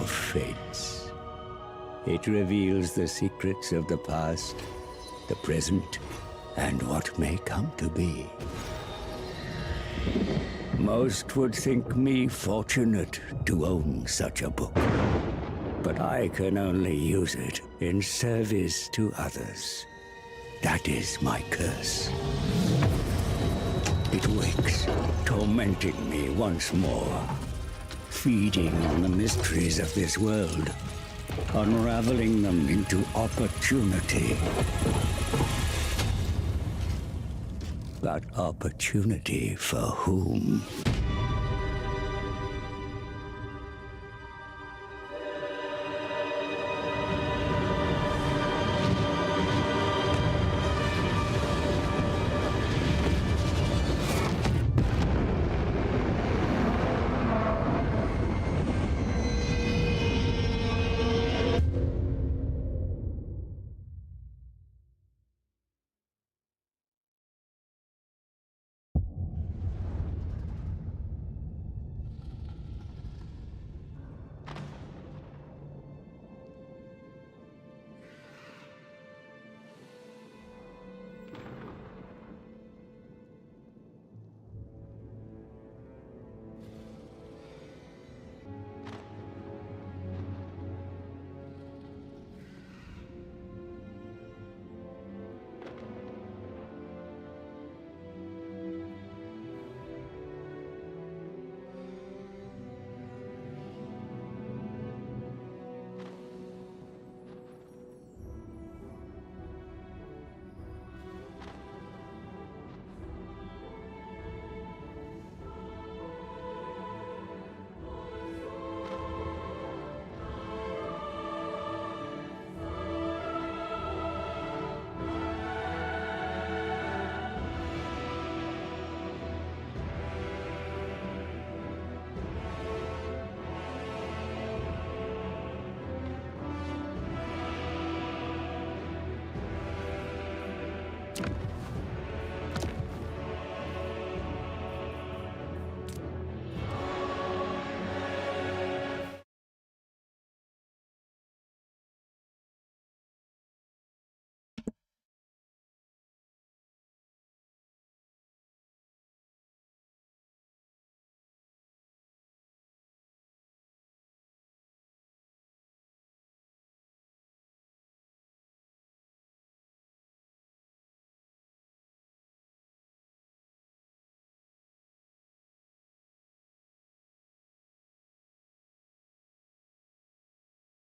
of Fates. It reveals the secrets of the past, the present, and what may come to be. Most would think me fortunate to own such a book, but I can only use it in service to others. That is my curse. It wakes, tormenting me once more, feeding on the mysteries of this world, unraveling them into opportunity. But opportunity for whom?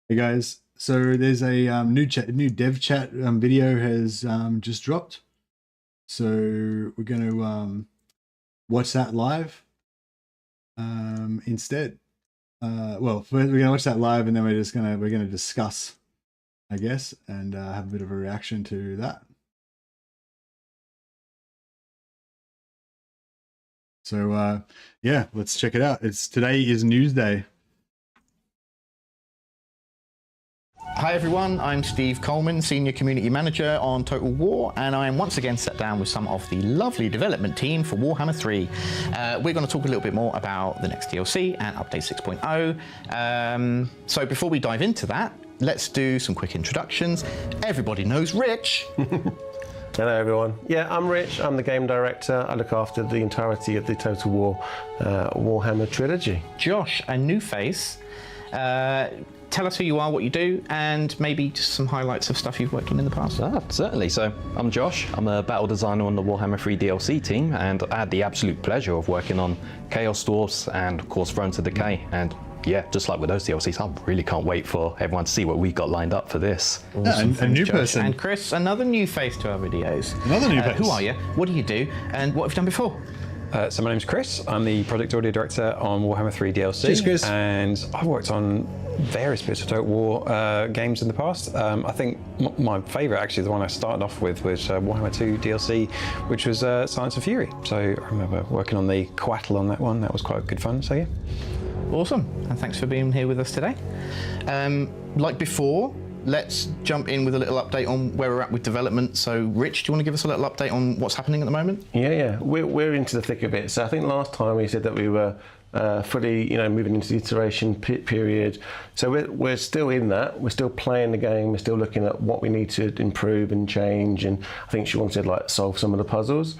Hey guys, so there's a new dev chat video has just dropped. So we're going to watch that live instead. Well, we're going to watch that live, and then we're going to discuss, I guess, and have a bit of a reaction to that. So yeah, let's check it out. Today is news day. Hi everyone, I'm Steve Coleman, Senior Community Manager on Total War, and I am once again sat down with some of the lovely development team for Warhammer 3. We're going to talk a little bit more about the next DLC and Update 6.0. So before we dive into that, let's do some quick introductions. Everybody knows Rich. Hello everyone. Yeah, I'm Rich, I'm the game director. I look after the entirety of the Total War Warhammer trilogy. Josh, a new face. Tell us who you are, what you do, and maybe just some highlights of stuff you've worked on in the past. Certainly. So I'm Josh. I'm a battle designer on the Warhammer 3 DLC team, and I had the absolute pleasure of working on Chaos Dwarfs and, of course, Thrones of Decay. And yeah, just like with those DLCs, I really can't wait for everyone to see what we've got lined up for this. Awesome. A new person. And Chris, another new face to our videos. Another new face. Who are you? What do you do? And what have you done before? So my name's Chris. I'm the project audio director on Warhammer 3 DLC. Cheers, Chris. And I've worked on various bits of Total War games in the past. I think my favourite, actually, the one I started off with was Warhammer 2 DLC, which was Silence of Fury. So I remember working on the Coatl on that one. That was quite good fun, so yeah. Awesome, and thanks for being here with us today. Like before, let's jump in with a little update on where we're at with development. So, Rich, do you want to give us a little update on what's happening at the moment? Yeah. We're into the thick of it. So I think last time we said that we were fully, moving into the iteration period. So we're still in that. We're still playing the game. We're still looking at what we need to improve and change. And I think Sean said solve some of the puzzles.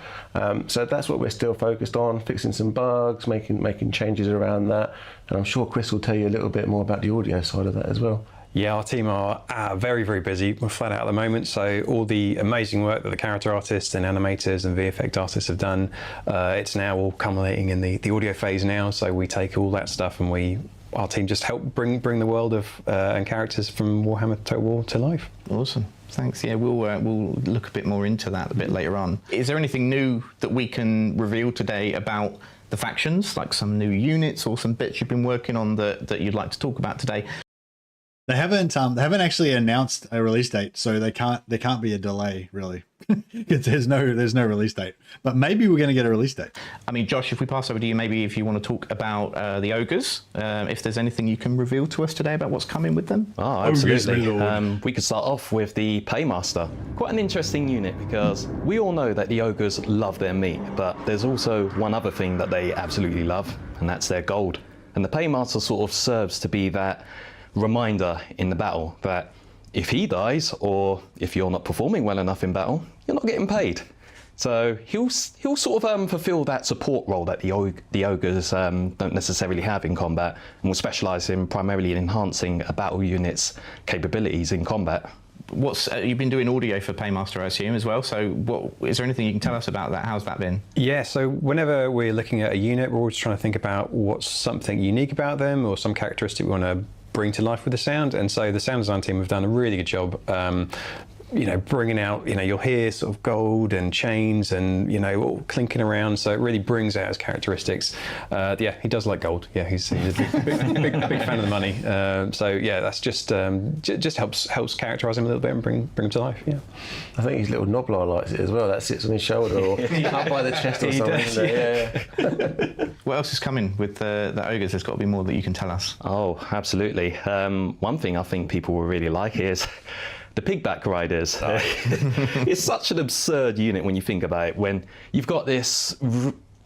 So that's what we're still focused on: fixing some bugs, making changes around that. And I'm sure Chris will tell you a little bit more about the audio side of that as well. Yeah, our team are very, very busy. We're flat out at the moment, so all the amazing work that the character artists and animators and VFX artists have done, it's now all culminating in the audio phase now. So we take all that stuff and our team just help bring the world of and characters from Warhammer Total War to life. Awesome. Thanks. Yeah, we'll look a bit more into that a bit later on. Is there anything new that we can reveal today about the factions, like some new units or some bits you've been working on that you'd like to talk about today? They haven't actually announced a release date, so there can't be a delay really. there's no release date, but maybe we're going to get a release date. I mean, Josh, if we pass over to you, maybe if you want to talk about the Ogres, if there's anything you can reveal to us today about what's coming with them. Oh, absolutely. We could start off with the Paymaster. Quite an interesting unit because we all know that the Ogres love their meat, but there's also one other thing that they absolutely love, and that's their gold. And the Paymaster sort of serves to be that reminder in the battle that if he dies or if you're not performing well enough in battle, you're not getting paid. So he'll sort of fulfill that support role that the Ogres don't necessarily have in combat, and will specialise in primarily in enhancing a battle unit's capabilities in combat. You've been doing audio for Paymaster, I assume, as well. So is there anything you can tell us about that? How's that been? Yeah, so whenever we're looking at a unit, we're always trying to think about what's something unique about them or some characteristic we want to bring to life with the sound. And so the sound design team have done a really good job bringing out, you'll hear sort of gold and chains and, all clinking around. So it really brings out his characteristics. Yeah, he does like gold. Yeah, he's a big fan of the money. So yeah, that's just helps characterize him a little bit and bring him to life. Yeah. I think his little Noblar likes it as well. That sits on his shoulder or up by the chest or something. Does, yeah. What else is coming with the Ogres? There's got to be more that you can tell us. Oh, absolutely. One thing I think people will really like is the pigback riders. It's such an absurd unit when you think about it, when you've got this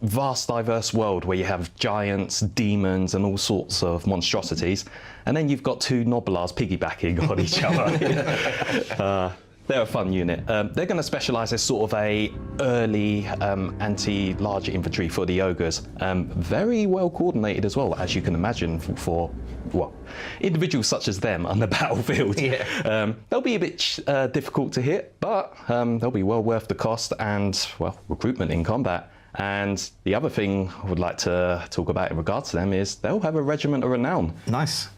vast diverse world where you have giants, demons and all sorts of monstrosities, and then you've got two Noblars piggybacking on each other. They're a fun unit. They're going to specialise as sort of a early anti-large infantry for the Ogres. Very well coordinated as well, as you can imagine, for individuals such as them on the battlefield. Yeah. They'll be a bit difficult to hit, but they'll be well worth the cost and, recruitment in combat. And the other thing I would like to talk about in regards to them is they'll have a regiment of renown. Nice.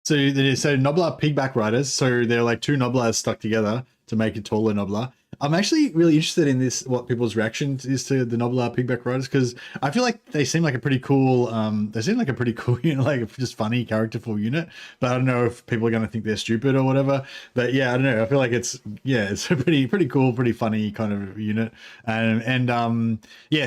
So Noblar pigback riders. So they're like two Noblars stuck together to make a taller Noblar. I'm actually really interested in what people's reaction is to the Noblar pigback riders, because I feel like they seem like a pretty cool. They seem like a pretty cool unit, like just funny, characterful unit. But I don't know if people are going to think they're stupid or whatever. But yeah, I don't know. I feel like it's a pretty cool, pretty funny kind of unit. And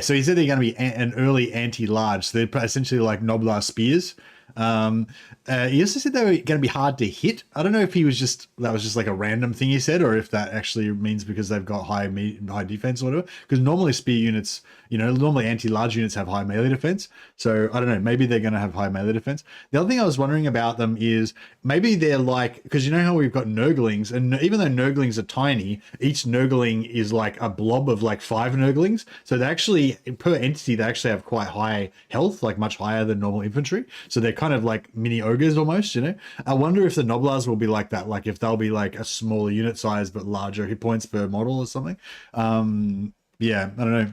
so he said they're going to be an early anti-large. So they're essentially like Noblar spears. He also said they were going to be hard to hit. I don't know if that was just like a random thing he said, or if that actually means because they've got high defense or whatever. Because normally spear units, normally anti-large units have high melee defense. So I don't know, maybe they're going to have high melee defense. The other thing I was wondering about them is maybe they're like, because you know how we've got Nurglings, and even though Nurglings are tiny, each Nurgling is like a blob of like 5 Nurglings. So they actually, per entity, they actually have quite high health, like much higher than normal infantry. So they're kind of like mini ogres almost, I wonder if the Noblars will be like that, like if they'll be like a smaller unit size but larger hit points per model or something. Yeah, I don't know.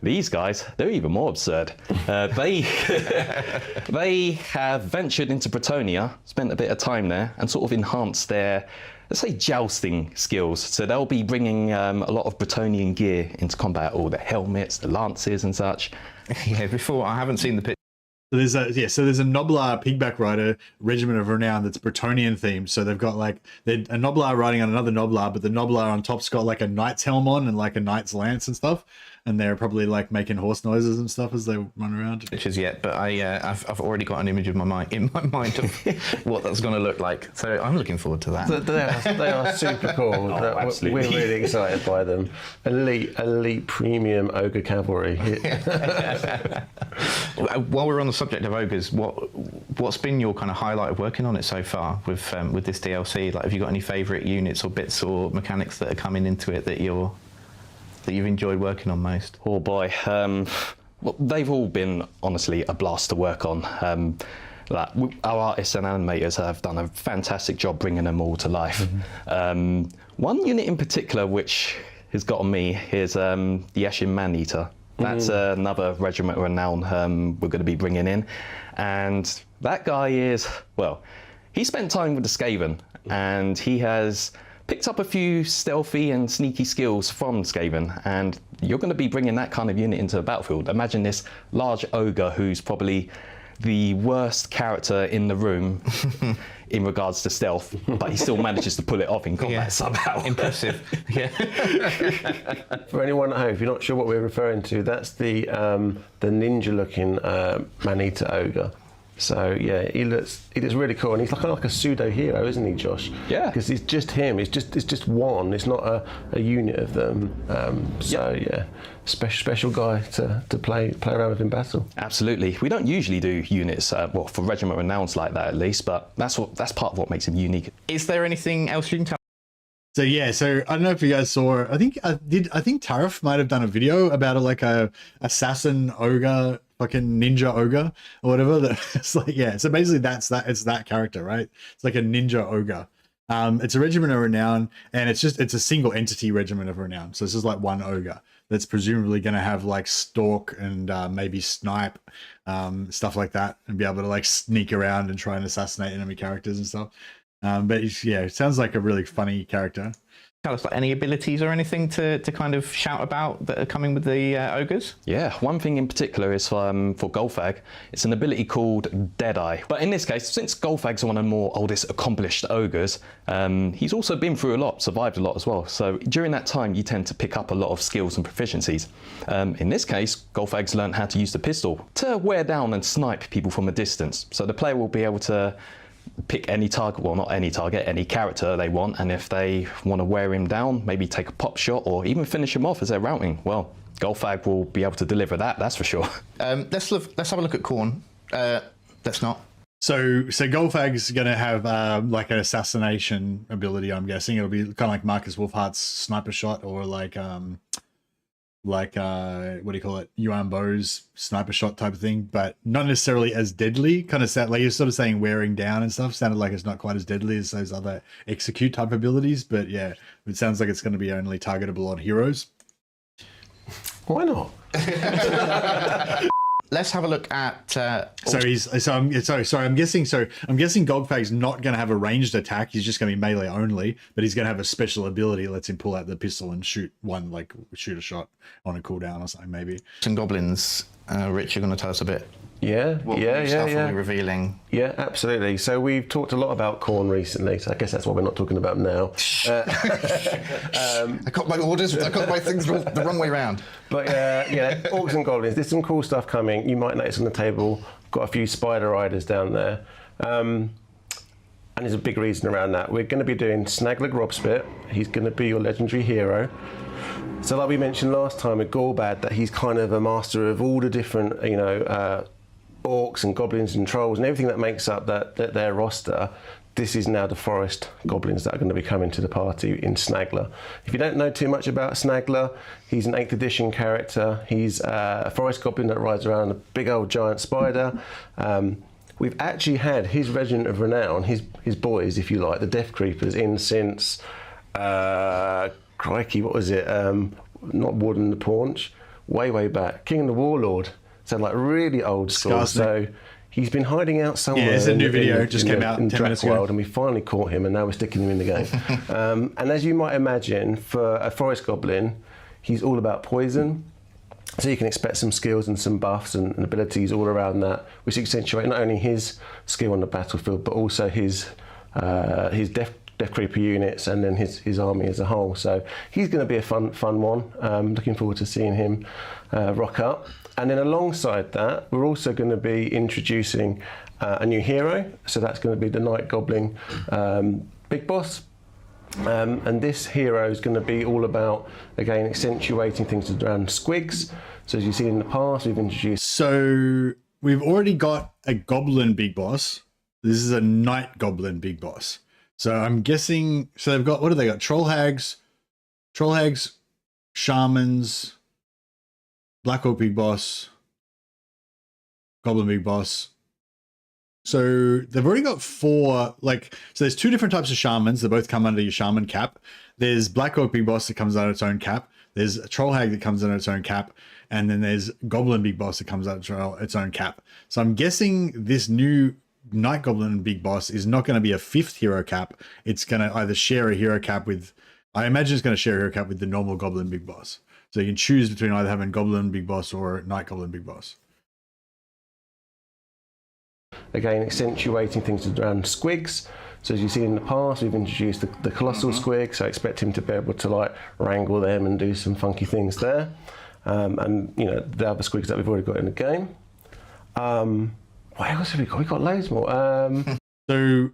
These guys, they're even more absurd. They have ventured into Bretonia, spent a bit of time there, and sort of enhanced their, let's say, jousting skills. So they'll be bringing a lot of Bretonian gear into combat, all the helmets, the lances and such. Yeah, I haven't seen the picture So there's a Noblar Pigback Rider Regiment of Renown that's Bretonnian themed. So they've got like a Noblar riding on another Noblar, but the Noblar on top's got like a knight's helm on and like a knight's lance and stuff. And they're probably like making horse noises and stuff as they run around. Pictures yet, but I've already got an image in my mind of what that's going to look like. So I'm looking forward to that. They are super cool. Absolutely. We're really excited by them. Elite premium ogre cavalry. While we're on the subject of ogres, what's been your kind of highlight of working on it so far with this DLC? Like, have you got any favourite units or bits or mechanics that are coming into it that you've enjoyed working on most? Oh boy, well, they've all been honestly a blast to work on. Our artists and animators have done a fantastic job bringing them all to life. One unit in particular which has gotten me is the Eshin Man-Eater. That's another regiment of renown we're going to be bringing in. And that guy is, well, he spent time with the Skaven, and he has picked up a few stealthy and sneaky skills from Skaven, and you're going to be bringing that kind of unit into the battlefield. Imagine this large ogre who's probably the worst character in the room in regards to stealth, but he still manages to pull it off in combat somehow. Impressive. Yeah. For anyone at home, if you're not sure what we're referring to, that's the ninja-looking man-eater ogre. So yeah, he looks really cool, and he's kind of like a pseudo hero, isn't he, Josh? Yeah. Because it's just him. It's just one. It's not a unit of them. Yeah, special guy to play around with in battle. Absolutely. We don't usually do units, well, for regiment renowns like that at least, but that's part of what makes him unique. Is there anything else you can tell? So yeah, so I don't know if you guys saw. I think Tariff might have done a video about like a assassin ogre, fucking ninja ogre or whatever. It's like, yeah. So basically, it's that character, right? It's like a ninja ogre. It's a regiment of renown, and it's a single entity regiment of renown. So this is like one ogre that's presumably going to have like stalk and maybe snipe, stuff like that, and be able to like sneak around and try and assassinate enemy characters and stuff. But it sounds like a really funny character. Tell us, like, any abilities or anything to kind of shout about that are coming with the ogres? Yeah, one thing in particular is for Golfag. It's an ability called Deadeye. But in this case, since Golfag's one of the more oldest accomplished ogres, he's also been through a lot, survived a lot as well. So during that time, you tend to pick up a lot of skills and proficiencies. In this case, Golfag's learned how to use the pistol to wear down and snipe people from a distance. So the player will be able to pick any target, well, not any target, any character they want, and if they want to wear him down, maybe take a pop shot or even finish him off as they're routing, well, Golfag will be able to deliver that's for sure. Let's have a look at Khorne. Let's not. So Golfag's going to have like an assassination ability, I'm guessing. It'll be kind of like Marcus Wolfhart's sniper shot, or like what do you call it, Yuan Bo's sniper shot type of thing, but not necessarily as deadly. Kind of sound like you're sort of saying wearing down and stuff. Sounded like it's not quite as deadly as those other execute type abilities, but yeah, it sounds like it's going to be only targetable on heroes. Why not? Let's have a look at. I'm guessing Golfag's not going to have a ranged attack. He's just going to be melee only, but he's going to have a special ability that lets him pull out the pistol and shoot a shot on a cooldown or something, maybe. Some goblins. Rich, you're going to tell us a bit. Yeah. Are we revealing? Yeah, absolutely. So we've talked a lot about Khorne recently, so I guess that's what we're not talking about now. I got my orders. I got my things the wrong way round. But orcs and goblins. There's some cool stuff coming. You might notice on the table, got a few spider riders down there. And there's a big reason around that. We're going to be doing Snagler Grobspit. He's going to be your legendary hero. So like we mentioned last time with Golfag, that he's kind of a master of all the different, orcs and goblins and trolls and everything that makes up their roster. This is now the forest goblins that are going to be coming to the party in Snagler. If you don't know too much about Snagler, he's an 8th edition character. He's a forest goblin that rides around a big old giant spider. We've actually had his regiment of renown, his boys, if you like, the Death Creepers, in since, crikey, what was it? Not Warden the Paunch, way back. King and the Warlord. So like really old school. So he's been hiding out somewhere. Yeah, there's a new video just came out in 10 minutes ago. And we finally caught him, and now we're sticking him in the game. And as you might imagine, for a forest goblin, he's all about poison. So you can expect some skills and some buffs and abilities all around that, which accentuate not only his skill on the battlefield, but also his death creeper units and then his army as a whole. So he's going to be a fun one. Looking forward to seeing him rock up. And then alongside that, we're also going to be introducing a new hero. So that's going to be the Night Goblin Big Boss. And this hero is going to be all about, again, accentuating things around squigs. So as you've seen in the past, we've introduced... So we've already got a Goblin Big Boss. This is a Night Goblin Big Boss. So I'm guessing... So they've got... What do they got? Troll Hags, Shamans, Black Orc Big Boss, Goblin Big Boss. So they've already got 4, like, so there's 2 different types of shamans that both come under your shaman cap. There's Black Orc Big Boss that comes under its own cap. There's a Troll Hag that comes under its own cap. And then there's Goblin Big Boss that comes under its own cap. So I'm guessing this new Night Goblin Big Boss is not going to be a 5th hero cap. It's going to either share a hero cap with, I imagine it's going to share a hero cap with the normal Goblin Big Boss. So you can choose between either having Goblin Big Boss or Night Goblin Big Boss. Again, accentuating things around squigs. So as you've seen in the past, we've introduced the colossal squig, so I expect him to be able to like wrangle them and do some funky things there. And you know, the other squigs that we've already got in the game. What else have we got? We've got loads more. So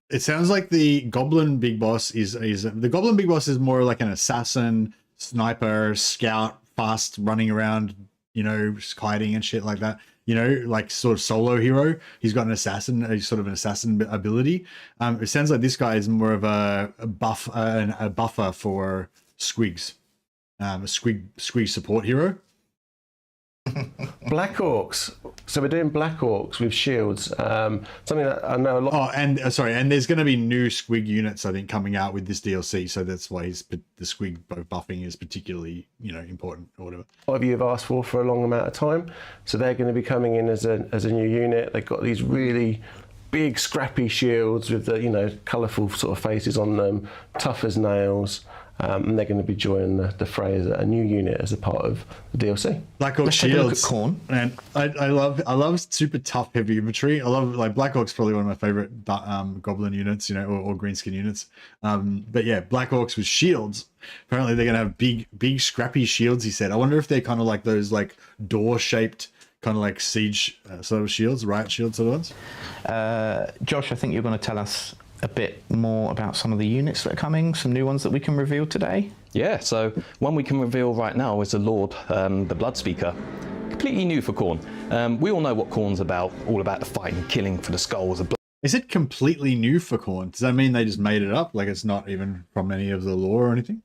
it sounds like the Goblin Big Boss is the Goblin Big Boss is more like an assassin, sniper, scout, fast running around, you know, hiding and shit like that. You know, like sort of solo hero. He's got an assassin, sort of an assassin ability. It sounds like this guy is more of a buffer for squigs, a squig support hero. Black Orcs. So we're doing Black Orcs with shields. Something that I know a lot. Oh, and sorry, and there's going to be new squig units, I think, coming out with this DLC. So that's why the squig buffing is particularly, you know, important or whatever. A lot of you have asked for a long amount of time. So they're going to be coming in as a new unit. They've got these really big, scrappy shields with the, you know, colourful sort of faces on them, tough as nails. And they're going to be joining the fray as a new unit as a part of the DLC. Black Orc Let's take a look at shields, Khorne. and I love super tough heavy infantry. I love, like, Black Orc's probably one of my favorite Goblin units, you know, or Greenskin units. But yeah, Black Orcs with shields. Apparently they're gonna have big scrappy shields. He said. I wonder if they're kind of like those like door shaped kind of like siege sort of shields, riot shields sort of ones. Josh, I think you're going to tell us a bit more about some of the units that are coming, some new ones that we can reveal today. Yeah, so one we can reveal right now is the Lord, the Blood Speaker. Completely new for Khorne. We all know what Khorne's about, all about the fighting, killing for the skulls of blood. Is it completely new for Khorne? Does that mean they just made it up? Like it's not even from any of the lore or anything?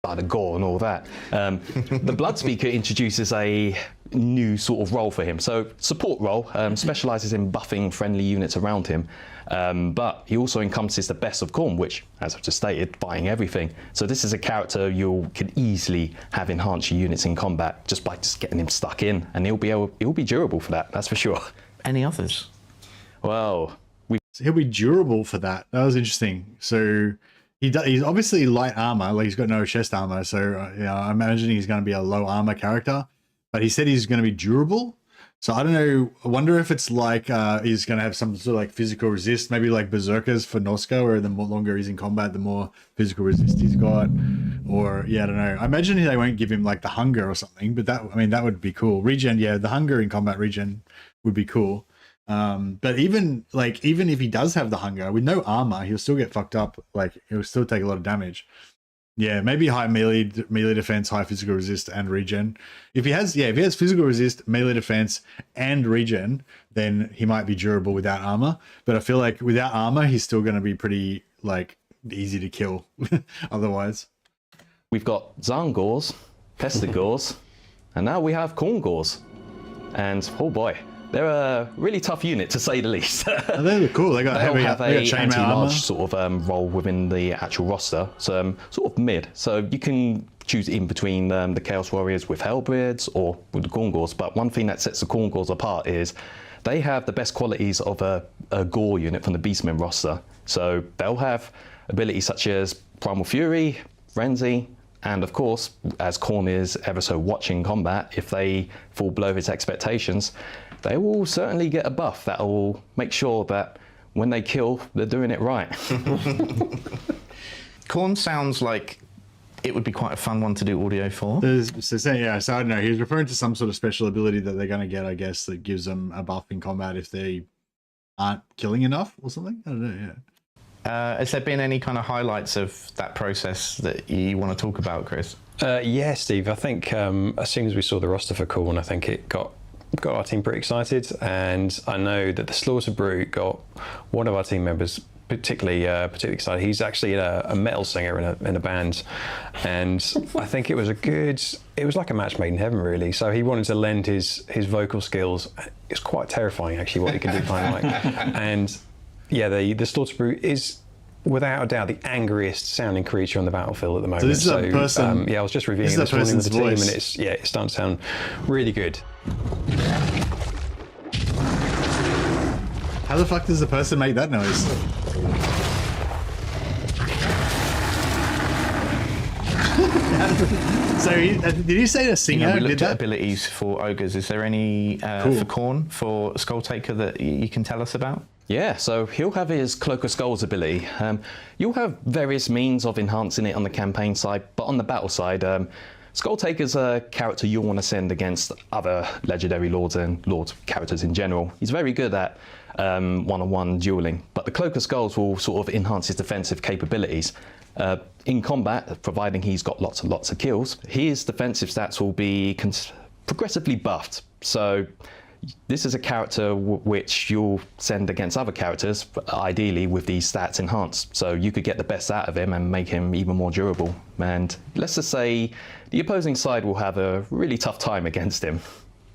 The gore and all that. The Blood Speaker introduces a new sort of role for him. So support role, specialises in buffing friendly units around him. But he also encompasses the best of Khorne, which, as I've just stated, fighting everything. So this is a character you can easily have enhance your units in combat just by just getting him stuck in, and he'll be durable for that. That's for sure. Any others? Well, he'll be durable for that. That was interesting. So he's obviously light armor, like he's got no chest armor. So yeah, I'm imagining he's going to be a low armor character. But he said he's going to be durable. So I don't know. I wonder if it's like he's going to have some sort of like physical resist, maybe like Berserkers for Noska, where the more longer he's in combat, the more physical resist he's got. Or yeah, I don't know. I imagine they won't give him like the hunger or something, but that, I mean, that would be cool. Regen, yeah, the hunger in combat regen would be cool. But even if he does have the hunger with no armor, he'll still get fucked up. Like he'll still take a lot of damage. Yeah, maybe high melee defense, high physical resist, and regen. If he has physical resist, melee defense, and regen, then he might be durable without armor. But I feel like without armor, he's still going to be pretty like easy to kill. Otherwise, we've got Zangors, Pestigors, and now we have Khorngors. And oh boy, they're a really tough unit to say the least. They look cool. They got They'll heavy, have they got a chainmail anti-large armor. sort of role within the actual roster, so sort of mid. So you can choose in between the Chaos Warriors with Hellbeards or with the Khorngors. But one thing that sets the Khorngors apart is they have the best qualities of a Gore unit from the Beastmen roster. So they'll have abilities such as Primal Fury, Frenzy, And of course, as Khorne is ever so watching combat, if they fall below his expectations, they will certainly get a buff that will make sure that when they kill, they're doing it right. Khorne sounds like it would be quite a fun one to do audio for. So I don't know. He's referring to some sort of special ability that they're going to get, I guess, that gives them a buff in combat if they aren't killing enough or something. I don't know. Yeah. Has there been any kind of highlights of that process that you want to talk about, Chris? Yeah, Steve. I think as soon as we saw the roster for Khorne, I think it got our team pretty excited, and I know that the Slaughter Brute got one of our team members particularly excited. He's actually a metal singer in a band, and I think it was like a match made in heaven, really. So he wanted to lend his vocal skills. It's quite terrifying, actually, what he can do playing like. And yeah, the Slaughter Brute is without a doubt the angriest sounding creature on the battlefield at the moment. So this is a person. I was just reviewing this morning with the team, and it's starting to sound really good. How the fuck does the person make that noise? So did you say a singer? We looked at abilities for ogres. Is there any for Khorne, for Skull Taker, that you can tell us about? Yeah, so he'll have his Cloak of Skulls ability. You'll have various means of enhancing it on the campaign side, but on the battle side, Skull Taker's a character you'll want to send against other legendary lords and lord characters in general. He's very good at one-on-one dueling, but the Cloak of Skulls will sort of enhance his defensive capabilities. In combat, providing he's got lots and lots of kills, his defensive stats will be progressively buffed. So this is a character which you'll send against other characters, ideally with these stats enhanced. So you could get the best out of him and make him even more durable. And let's just say the opposing side will have a really tough time against him.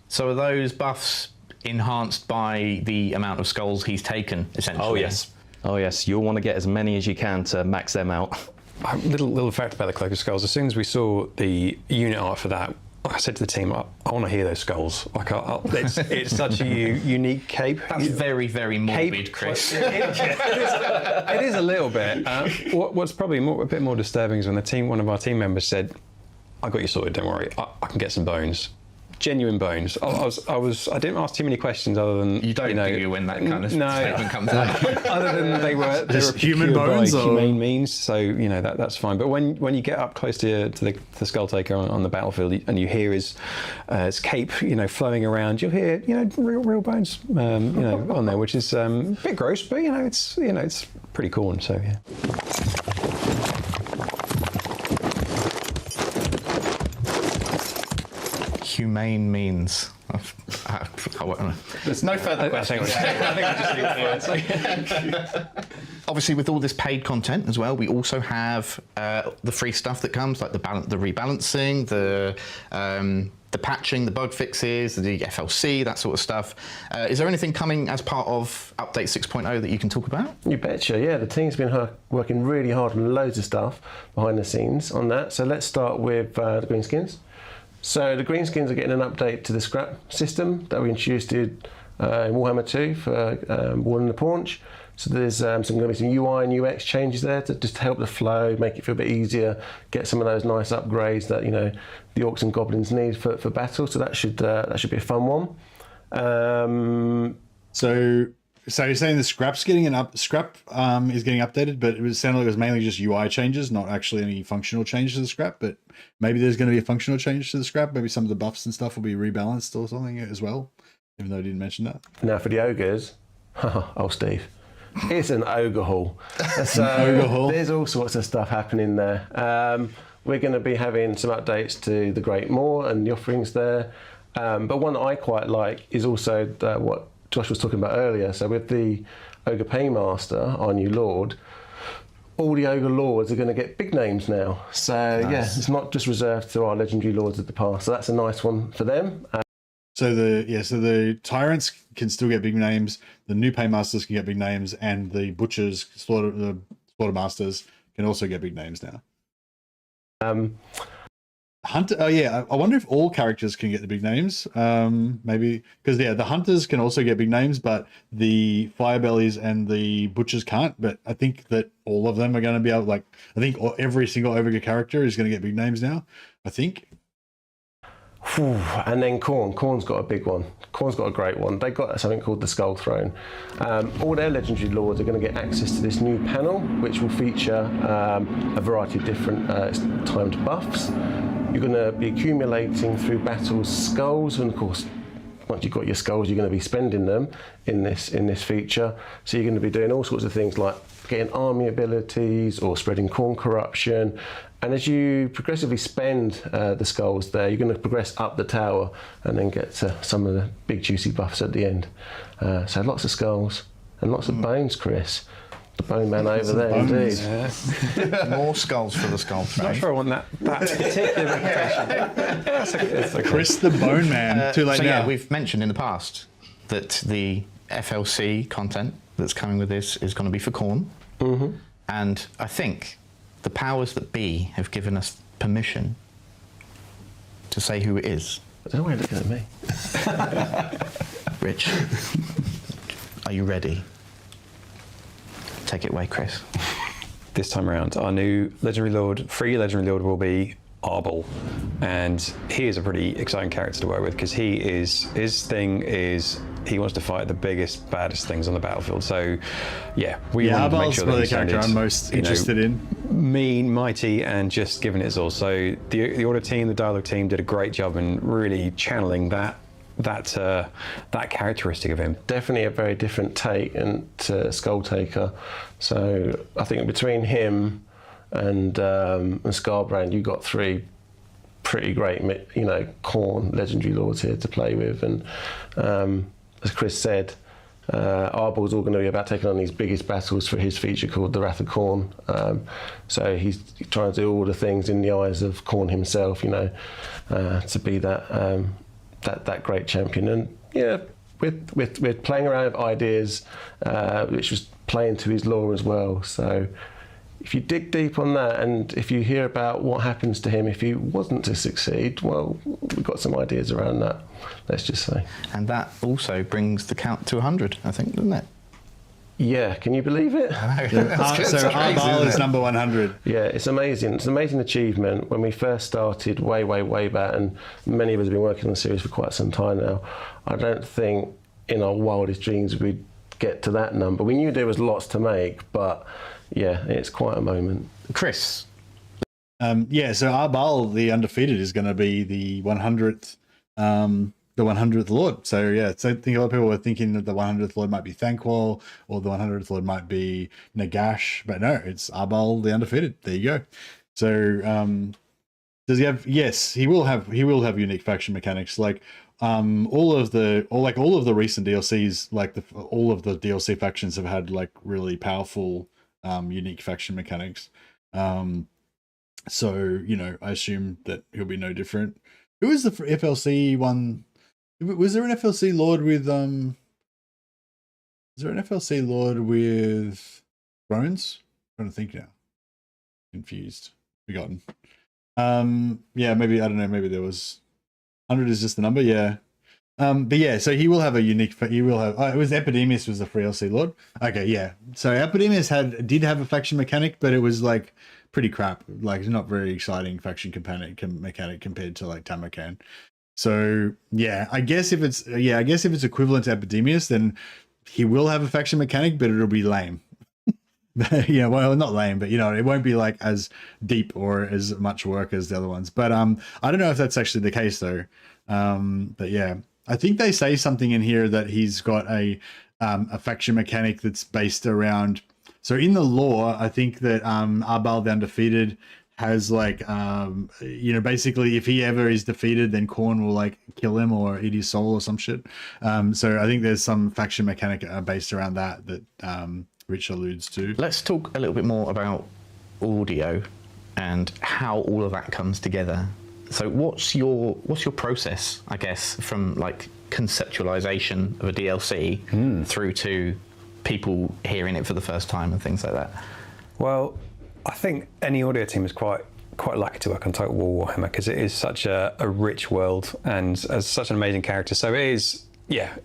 So are those buffs enhanced by the amount of skulls he's taken, essentially? Oh yes. Oh yes, you'll want to get as many as you can to max them out. Little fact about the Cloak of Skulls. As soon as we saw the unit art for that, I said to the team, I want to hear those skulls. Like, it's such a unique cape. That's very, very morbid, Chris. It is a little bit. What's probably a bit more disturbing is when one of our team members said, "I got you sorted. Don't worry. I can get some bones." Genuine bones. I didn't ask too many questions other than you don't do you when that kind of statement comes out. Other than they were human bones by humane means, so that's fine. But when you get up close to the Skull Taker on the battlefield and you hear his cape flowing around, you'll hear real bones on there, which is a bit gross, but it's pretty cool. So yeah. Humane means. There's no further questions. I think we'll just leave it. Obviously, with all this paid content as well, we also have the free stuff that comes, like the rebalancing, the patching, the bug fixes, the FLC, that sort of stuff. Is there anything coming as part of Update 6.0 that you can talk about? You betcha, yeah. The team's been working really hard on loads of stuff behind the scenes on that. So let's start with the Greenskins. So the Greenskins are getting an update to the scrap system that we introduced in Warhammer 2 for War and the Paunch. So there's going to be some UI and UX changes there to just help the flow, make it feel a bit easier, get some of those nice upgrades that the orcs and goblins need for battle. So that should be a fun one. So you're saying the scrap's getting scrap is getting updated, but it sounded like it was mainly just UI changes, not actually any functional changes to the scrap. But maybe there's going to be a functional change to the scrap. Maybe some of the buffs and stuff will be rebalanced or something as well, even though I didn't mention that. Now for the ogres, oh Steve, it's an ogre hall. So ogre hall. There's all sorts of stuff happening there. We're going to be having some updates to the Great Moor and the offerings there. But one that I quite like is also what Josh was talking about earlier. So with the Ogre Paymaster, our new lord, all the Ogre lords are going to get big names now. So nice. Yeah, it's not just reserved to our legendary lords of the past. So that's a nice one for them. So the tyrants can still get big names. The new paymasters can get big names, and the butchers, the slaughtermasters can also get big names now. Hunter. Oh yeah, I wonder if all characters can get the big names. Maybe because the hunters can also get big names, but the firebellies and the butchers can't. But I think that all of them are going to be able. Like I think every single Ogre character is going to get big names now. I think. And then Khorne. Khorne's got a big one. Khorne's got a great one. They got something called the Skull Throne. All their legendary lords are going to get access to this new panel, which will feature a variety of different timed buffs. You're going to be accumulating through battles skulls, and of course, once you've got your skulls, you're going to be spending them in this feature. So you're going to be doing all sorts of things like getting army abilities or spreading Khorne corruption. And as you progressively spend the skulls there, you're going to progress up the tower and then get to some of the big juicy buffs at the end. So lots of skulls and lots of bones, Chris. The bone man over there, indeed. Yeah. More skulls for the skull throne. Not sure I want that particular reputation. It's okay. Chris the Bone Man. Too late so now. yeah, we've mentioned in the past that the FLC content that's coming with this is going to be for Khorne. And I think the powers that be have given us permission to say who it is. I don't know why you're looking at me. Rich, are you ready? Take it away, Chris. This time around, our new legendary lord, free legendary lord, will be Arbol, and he is a pretty exciting character to work with because his thing is he wants to fight the biggest, baddest things on the battlefield. So, yeah, we want to make sure that the he's character I'm most interested in. Mean, mighty, and just giving it his all. So the Order team, the Dialogue team, did a great job in really channeling that characteristic of him. Definitely a very different take to Skull Taker. So I think between him and Scarbrand, you got three pretty great, Khorne legendary lords here to play with. And as Chris said, Arbol's all going to be about taking on these biggest battles for his feature called the Wrath of Khorne. So he's trying to do all the things in the eyes of Khorne himself, to be that great champion. And yeah, with playing around with ideas, which was playing to his lore as well. So if you dig deep on that, and if you hear about what happens to him if he wasn't to succeed, well, we've got some ideas around that, let's just say. And that also brings the count to 100, I think, doesn't it? Yeah, can you believe it? So Arbol is number 100. Yeah, it's amazing. It's an amazing achievement. When we first started way back, and many of us have been working on the series for quite some time now, I don't think in our wildest dreams we'd get to that number. We knew there was lots to make, but yeah, it's quite a moment. Chris. So Arbol, the undefeated, is going to be the 100th Lord. So yeah, so I think a lot of people were thinking that the 100th Lord might be Thanquol or the 100th Lord might be Nagash, but no, it's Arbol, the undefeated. There you go. So does he have? Yes, he will have unique faction mechanics. Like all of the recent DLCs, all of the DLC factions have had like really powerful unique faction mechanics. So I assume that he'll be no different. Who is the FLC one? Was there an FLC Lord with Is there an FLC Lord with Thrones? I'm trying to think now. Confused. Forgotten. Yeah, maybe, I don't know, maybe there was 100 is just the number, yeah. But yeah, so he will have a unique, it was Epidemius was the free LC Lord. Okay, yeah. So Epidemius did have a faction mechanic, but it was like pretty crap. Like it's not very exciting faction mechanic compared to like Tamarkan. So yeah, I guess if it's equivalent to Epidemius, then he will have a faction mechanic, but it'll be lame. Yeah, well, not lame, but it won't be like as deep or as much work as the other ones. But I don't know if that's actually the case though. But yeah, I think they say something in here that he's got a faction mechanic that's based around. So in the lore, I think that Arbol the Undefeated has like basically if he ever is defeated, then Khorne will like kill him or eat his soul or some shit. So I think there's some faction mechanic based around that Rich alludes to. Let's talk a little bit more about audio and how all of that comes together. So what's your process, I guess, from like conceptualization of a DLC through to people hearing it for the first time and things like that? Well, I think any audio team is quite quite lucky to work on Total War Warhammer because it is such a rich world and as such an amazing character. So it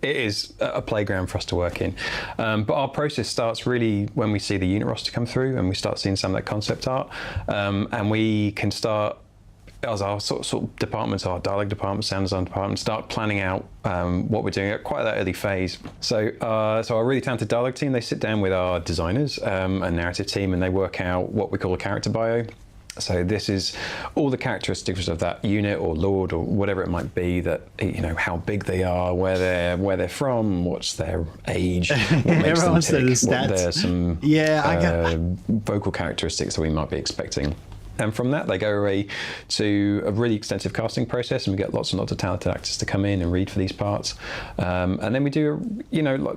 is a playground for us to work in. But our process starts really when we see the unit roster come through and we start seeing some of that concept art, and we can start, as our sort of departments, our dialogue department, sound design department, start planning out what we're doing at quite that early phase. So our really talented dialogue team, they sit down with our designers and narrative team, and they work out what we call a character bio. So this is all the characteristics of that unit or lord or whatever it might be, that, you know, how big they are, where they're from, what's their age, what makes them tick, what their some vocal characteristics that we might be expecting. And from that, they go away to a really extensive casting process, and we get lots and lots of talented actors to come in and read for these parts. And then we do,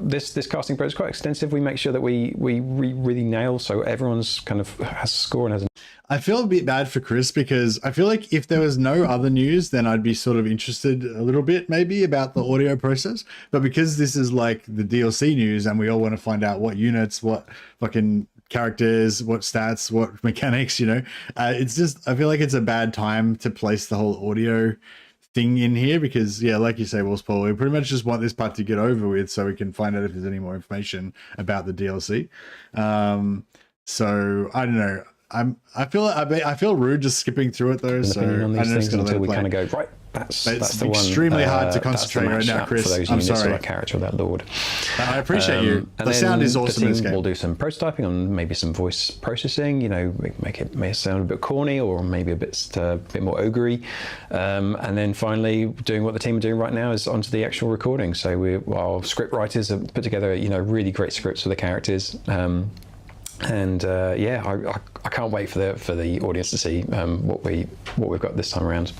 this casting process is quite extensive. We make sure that we really nail, so everyone's kind of has a score and has. I feel a bit bad for Chris because I feel like if there was no other news, then I'd be sort of interested a little bit maybe about the audio process. But because this is like the DLC news and we all want to find out what units, what fucking characters, what stats, what mechanics, it's just, I feel like it's a bad time to place the whole audio thing in here because, yeah, like you say, Paul, we pretty much just want this part to get over with so we can find out if there's any more information about the DLC. So I don't know. I feel rude just skipping through it though. So on these I'm just things gonna let until it we play. kind of go right. That's the one. Extremely hard to concentrate right now, Chris. For those I'm units sorry. Or that character or that lord. I appreciate you. And the sound is awesome the in this team game. We'll do some prototyping on maybe some voice processing. Make it may sound a bit corny or maybe a bit more ogre-y. And then finally, doing what the team are doing right now is onto the actual recording. So our script writers have put together really great scripts for the characters. I can't wait for the audience to see what we've got this time around.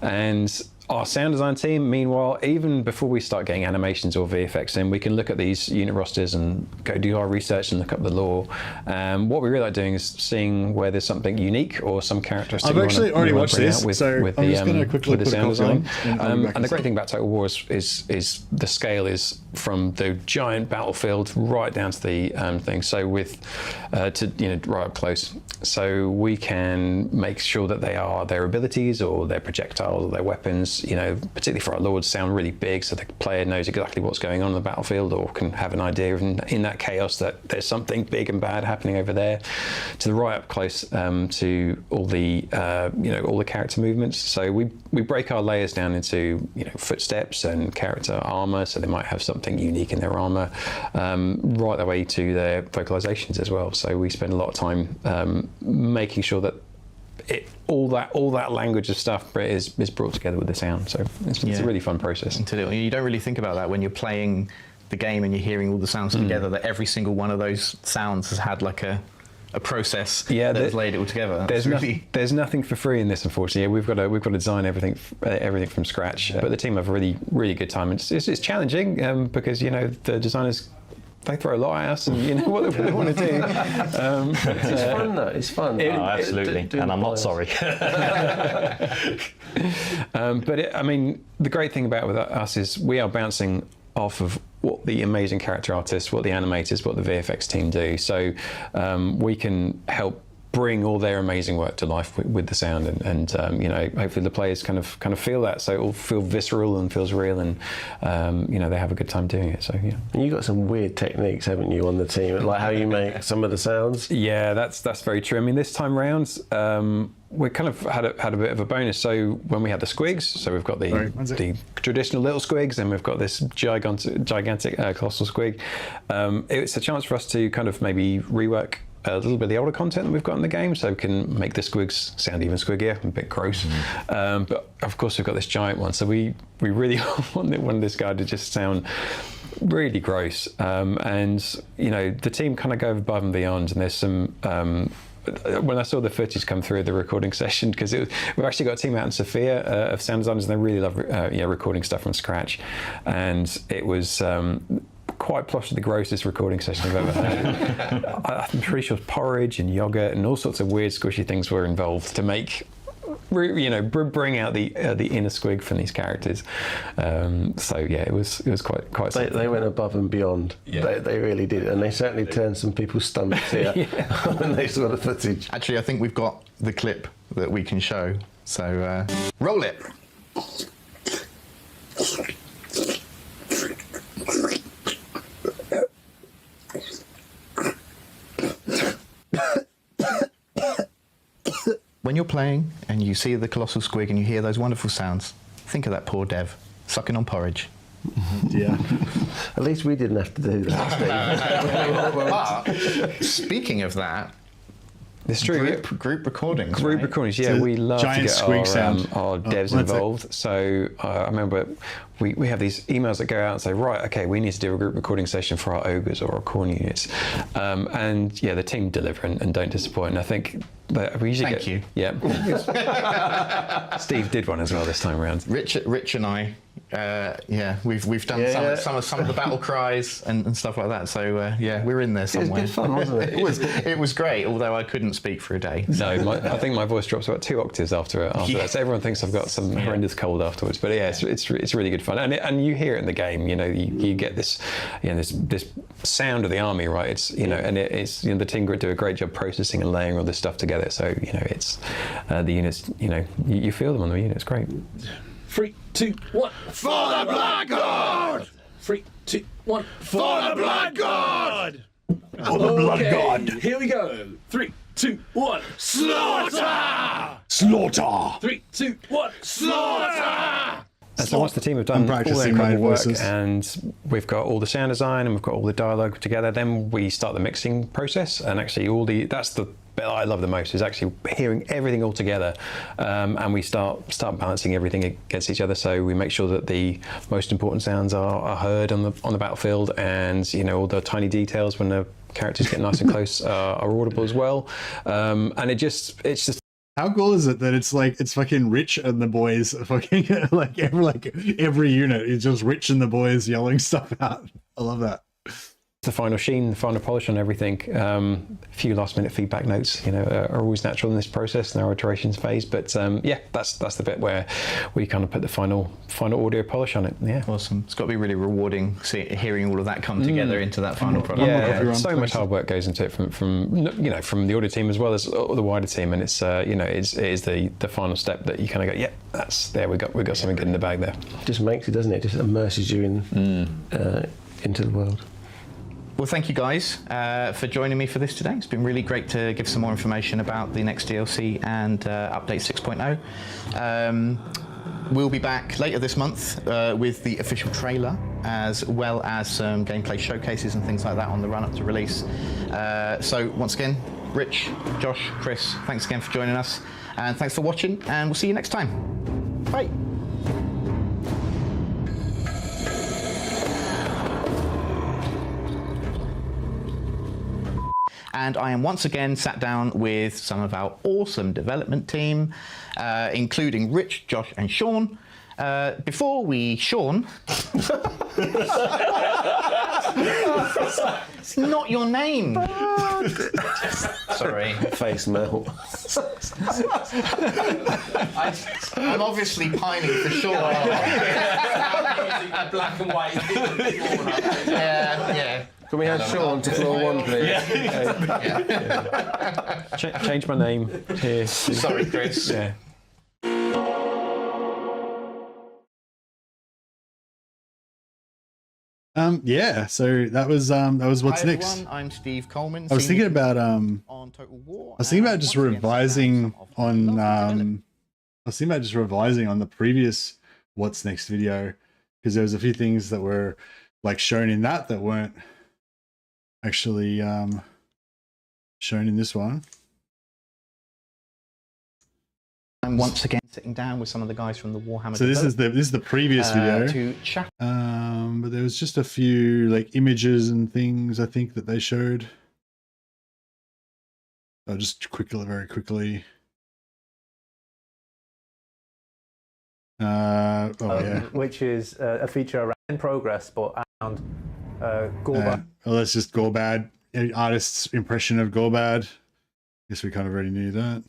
And our sound design team, meanwhile, even before we start getting animations or VFX in, we can look at these unit rosters and go do our research and look up the lore. What we really like doing is seeing where there's something unique or some characteristic. I've actually already watched this, so I'm just going to quickly put the sound design. And the great thing about Total War is the scale is from the giant battlefield right down to the thing. So right up close, so we can make sure that their abilities or their projectiles or their weapons, particularly for our lords, sound really big, so the player knows exactly what's going on the battlefield, or can have an idea of in that chaos that there's something big and bad happening over there. To the right up close to all the all the character movements. So we break our layers down into footsteps and character armor, so they might have something unique in their armor, right the way to their vocalizations as well. So we spend a lot of time making sure that all that language of stuff is brought together with the sound. So it's a really fun process. You don't really think about that when you're playing the game and you're hearing all the sounds together, that every single one of those sounds has had like a process that has laid it all together. There's nothing for free in this, unfortunately. We've got to design everything from scratch. But the team have a really, really good time. It's challenging because the designers, they throw a lot at us, and what they want to do. It's fun though. It's fun. Absolutely, and I'm not sorry. The great thing about with us is we are bouncing off of what the amazing character artists, what the animators, what the VFX team do. So we can help bring all their amazing work to life with the sound, and hopefully the players kind of feel that, so it will feel visceral and feels real, and they have a good time doing it. So yeah. And you've got some weird techniques, haven't you, on the team, like how you make some of the sounds? Yeah, that's very true. I mean, this time round, we kind of had a bit of a bonus. So when we had the squigs, so we've got the traditional little squigs, and we've got this gigantic colossal squig. It's a chance for us to kind of maybe rework a little bit of the older content that we've got in the game, so we can make the squigs sound even squiggier, a bit gross. But of course we've got this giant one, so we really wanted this guy to just sound really gross. And the team kind of go above and beyond, and there's some when I saw the footage come through the recording session, because we've actually got a team out in Sofia of sound designers, and they really love recording stuff from scratch, and it was quite possibly the grossest recording session I've ever had. I'm pretty sure porridge and yogurt and all sorts of weird squishy things were involved to make, bring out the inner squig from these characters. It was quite. They went above and beyond. Yeah. They really did, and they certainly turned some people's stomachs here when they saw the footage. Actually, I think we've got the clip that we can show. So roll it. When you're playing and you see the colossal squig and you hear those wonderful sounds, think of that poor dev sucking on porridge. Yeah. At least we didn't have to do that. But speaking of that, It's true. group recordings. Group right? recordings, yeah, It's a we love to giant get squeak sound. our devs one sec. involved. So I remember we have these emails that go out and say, right, okay, we need to do a group recording session for our ogres or our Khorne units, and yeah, the team deliver and don't disappoint. And I think that we usually Thank you. Yeah. Steve did one as well this time around. Rich and I, we've done some of the battle cries and stuff like that. So yeah, we're in there It was somewhere. good fun, wasn't it? It was great, although I couldn't speak for a day. No, I think my voice drops about 2 octaves after that. So everyone thinks I've got some horrendous cold afterwards. But yeah, it's really good fun, and you hear it in the game. You know, you get this, this sound of the army, right? It's and it's the team do a great job processing and layering all this stuff together. So it's the units. You feel them on the unit. It's great. 3, 2, 1. For the Blood God! 3, 2, 1. For the Blood God! For the blood god. Here we go. 3, 2, 1. Slaughter! Slaughter. 3, 2, 1. Slaughter! And so once the team have done all their practicing incredible my work voices. and we've got all the sound design and we've got all the dialogue together, then we start the mixing process. And actually that's the bit I love the most, is actually hearing everything all together, and we start balancing everything against each other. So we make sure that the most important sounds are heard on the battlefield, and all the tiny details when the characters get nice and close are audible as well. And it's just. How cool is it that it's fucking Rich and the boys fucking every unit is just Rich and the boys yelling stuff out. I love that. The final sheen, the final polish on everything. A few last-minute feedback notes, are always natural in this process in our iterations phase. But that's the bit where we kind of put the final audio polish on it. Yeah, Awesome. It's got to be really rewarding hearing all of that come together into that final product. Yeah, so much hard work goes into it from the audio team as well as the wider team, and it's it is the final step that you kind of go, yeah, that's there. We got something good in the bag there. Just makes it, doesn't it? Just immerses you into the world. Well, thank you guys for joining me for this today. It's been really great to give some more information about the next DLC and Update 6.0. We'll be back later this month with the official trailer, as well as some gameplay showcases and things like that on the run-up to release. So once again, Rich, Josh, Chris, thanks again for joining us, and thanks for watching, and we'll see you next time. Bye. And I am once again sat down with some of our awesome development team, including Rich, Josh, and Sean. Before we, Sean, it's not your name. Sorry. Face melt. I'm obviously pining for Sean. Black and white. Yeah. Can we have Sean to floor 1, please? Change my name here. Sorry, Chris. Yeah. So that was what's Hi, next. everyone. I'm Steve Coleman. I was thinking about on Total War. I was thinking about and just once again, revising some of the on lovely development. I was thinking about just revising on the previous what's next video, because there was a few things that were shown in that weren't actually shown in this one. I'm once again sitting down with some of the guys from the Warhammer. So this is the previous video. To chat. But there was just a few images and things I think that they showed. I'll just very quickly. Which is a feature around in progress, but around Golfag. That's just Gorbad, artist's impression of Gorbad. Guess we kind of already knew that.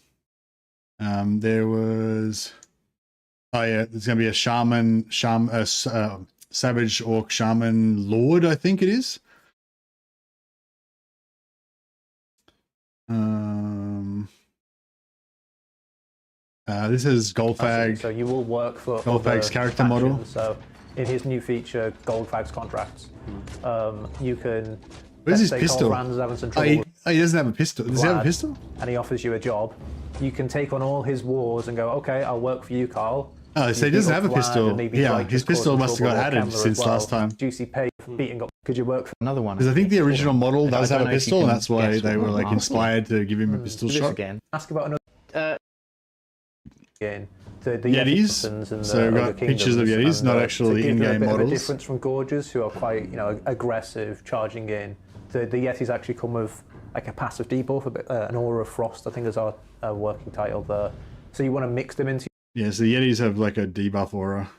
There was, there's going to be a Savage Orc Shaman Lord, I think it is. This is Golfag. So you will work for Golfag's other character model. factions. So in his new feature, Golfag's contracts, you can. Where's his let's say pistol? Khorne's having some Oh, trouble he doesn't have a pistol. Does he have a lad, pistol? and he offers you a job. You can take on all his wars and go, okay, I'll work for you, Carl. Oh, so he doesn't have a pistol. Yeah, his pistol must have got added since last time. Juicy pay for beating up. Could you work for Another one. Because I think the original model I does don't have a know if you pistol, and can that's why guess they what were one like I'm inspired to give him a pistol Do this shot. again. Ask about another game. The Yetis. Yetis and So we've Ogre got pictures of Kingdoms, Yetis, and, not to actually give them in-game a bit of a models. difference from Gorges, who are quite, aggressive, charging in. The Yetis actually come with like a passive debuff, a bit, an aura of frost. I think is our working title there. So you want to mix them into Yeah, so the Yetis have like a debuff aura.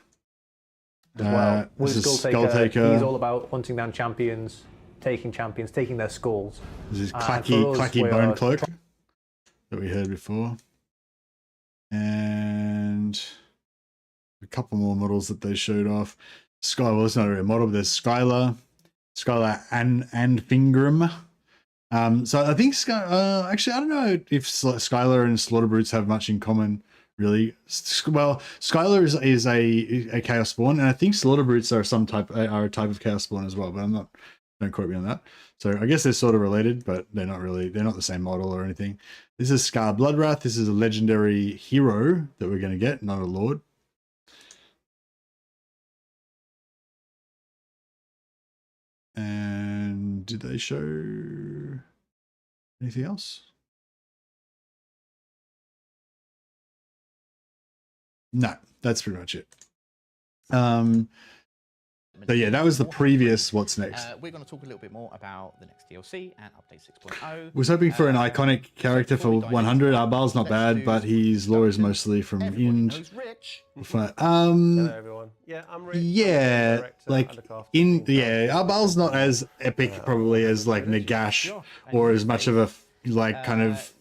as well. This With is Skulltaker, he's all about hunting down champions, taking their skulls. This is for us, Clacky we Bone are Cloak that we heard before. And a couple more models that they showed off. Well, it's not a real model, but there's Skylar and Fingram. So I think actually I don't know if Skylar and Slaughter Brutes have much in common, really. Well, Skylar is a Chaos Spawn, and I think Slaughter Brutes are a type of Chaos Spawn as well, but don't quote me on that. So I guess they're sort of related, but they're not the same model or anything. This is Scar Bloodwrath. This is a legendary hero that we're going to get, not a lord. And did they show anything else? No, that's pretty much it. So yeah, that was the previous What's Next. We're going to talk a little bit more about the next DLC and update 6.0. Was hoping for an iconic character for 100. Arbal's not bad, but his lore is mostly from Ind. Hello everyone. Yeah, I'm really yeah, like Arbal's not as epic probably as like Nagash, or as much of a like kind of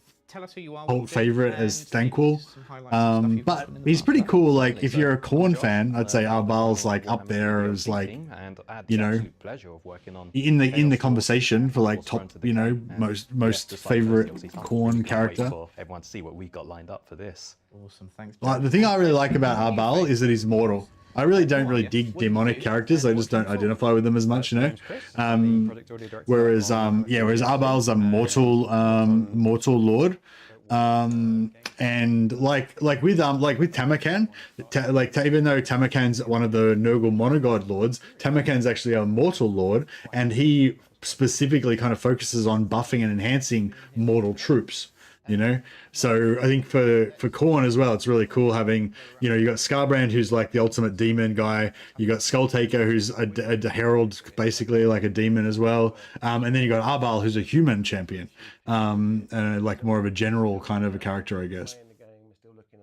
cult favorite as Thanquil, but he's pretty cool. Like if you're a Khorne fan, I'd say Arbal's like up there as like, you know, in the conversation for like top, you know, most favorite Khorne character. Everyone to see what we've got lined up for this. Awesome, thanks. Like the thing I really like about Arbal is that he's mortal. I really don't dig demonic characters. I just don't identify with them as much, you know. Whereas Arbal's a mortal lord. And like with Tamarkan, even though Tamarkan's one of the Nurgle monogod lords, Tamarkan's actually a mortal lord, and he specifically kind of focuses on buffing and enhancing mortal troops. You know, so I think for Khorne as well, it's really cool having, you know, you got Scarbrand, who's like the ultimate demon guy. You got Skulltaker, who's a herald, basically like a demon as well. And then you got Arbal, who's a human champion, and like more of a general kind of a character, I guess.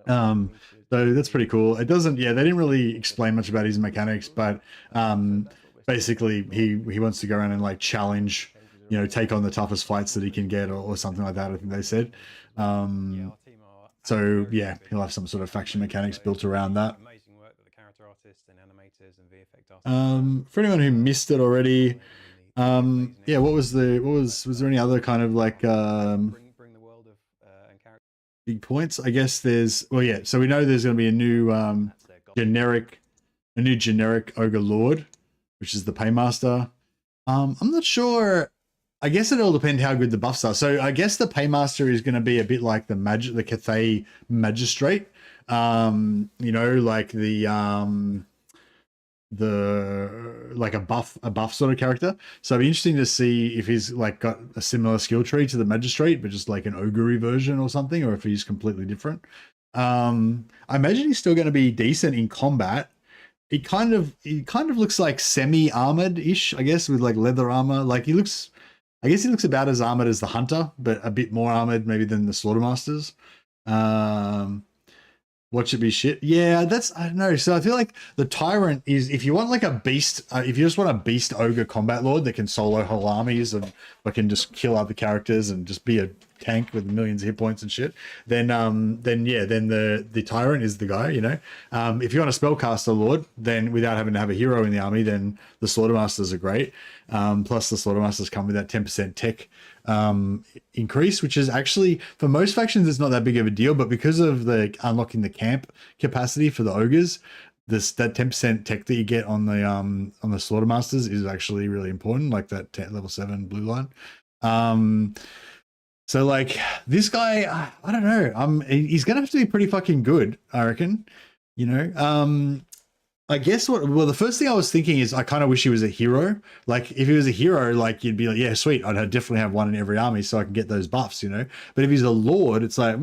So that's pretty cool. It doesn't, they didn't really explain much about his mechanics, but basically he wants to go around and like challenge, you know, take on the toughest fights that he can get, or something like that, I think they said. So yeah, he'll have some sort of faction mechanics built around that. For anyone who missed it already, was there any other kind of like big points? I guess so we know there's going to be a new generic Ogre Lord, which is the Paymaster. I'm not sure. I guess it'll depend how good the buffs are. So I guess the Paymaster is going to be a bit like the Cathay Magistrate. You know, like like a buff sort of character. So it'd be interesting to see if he's like got a similar skill tree to the Magistrate, but just like an ogre version or something, or if he's completely different. I imagine he's still going to be decent in combat. He kind of looks like semi-armored-ish, I guess, with like leather armor. Like he looks about as armored as the Hunter, but a bit more armored maybe than the Slaughtermasters. What should be shit? Yeah, I don't know. So I feel like the Tyrant is, if you want like a beast, if you just want a beast ogre combat lord that can solo whole armies and can just kill other characters and just be a tank with millions of hit points and shit, then the tyrant is the guy, you know. If you want to spellcast a lord, then without having to have a hero in the army, then the slaughtermasters are great. Plus the slaughtermasters come with that 10% tech increase, which is actually for most factions it's not that big of a deal, but because of the unlocking the camp capacity for the ogres, that 10% tech that you get on the slaughtermasters is actually really important, like that level 7 blue line. So like this guy, I don't know, he's gonna have to be pretty fucking good, I reckon, you know. I guess the first thing I was thinking is I kind of wish he was a hero. Like if he was a hero, like you'd be like, yeah, sweet, I'd definitely have one in every army so I can get those buffs, you know. But if he's a lord, it's like,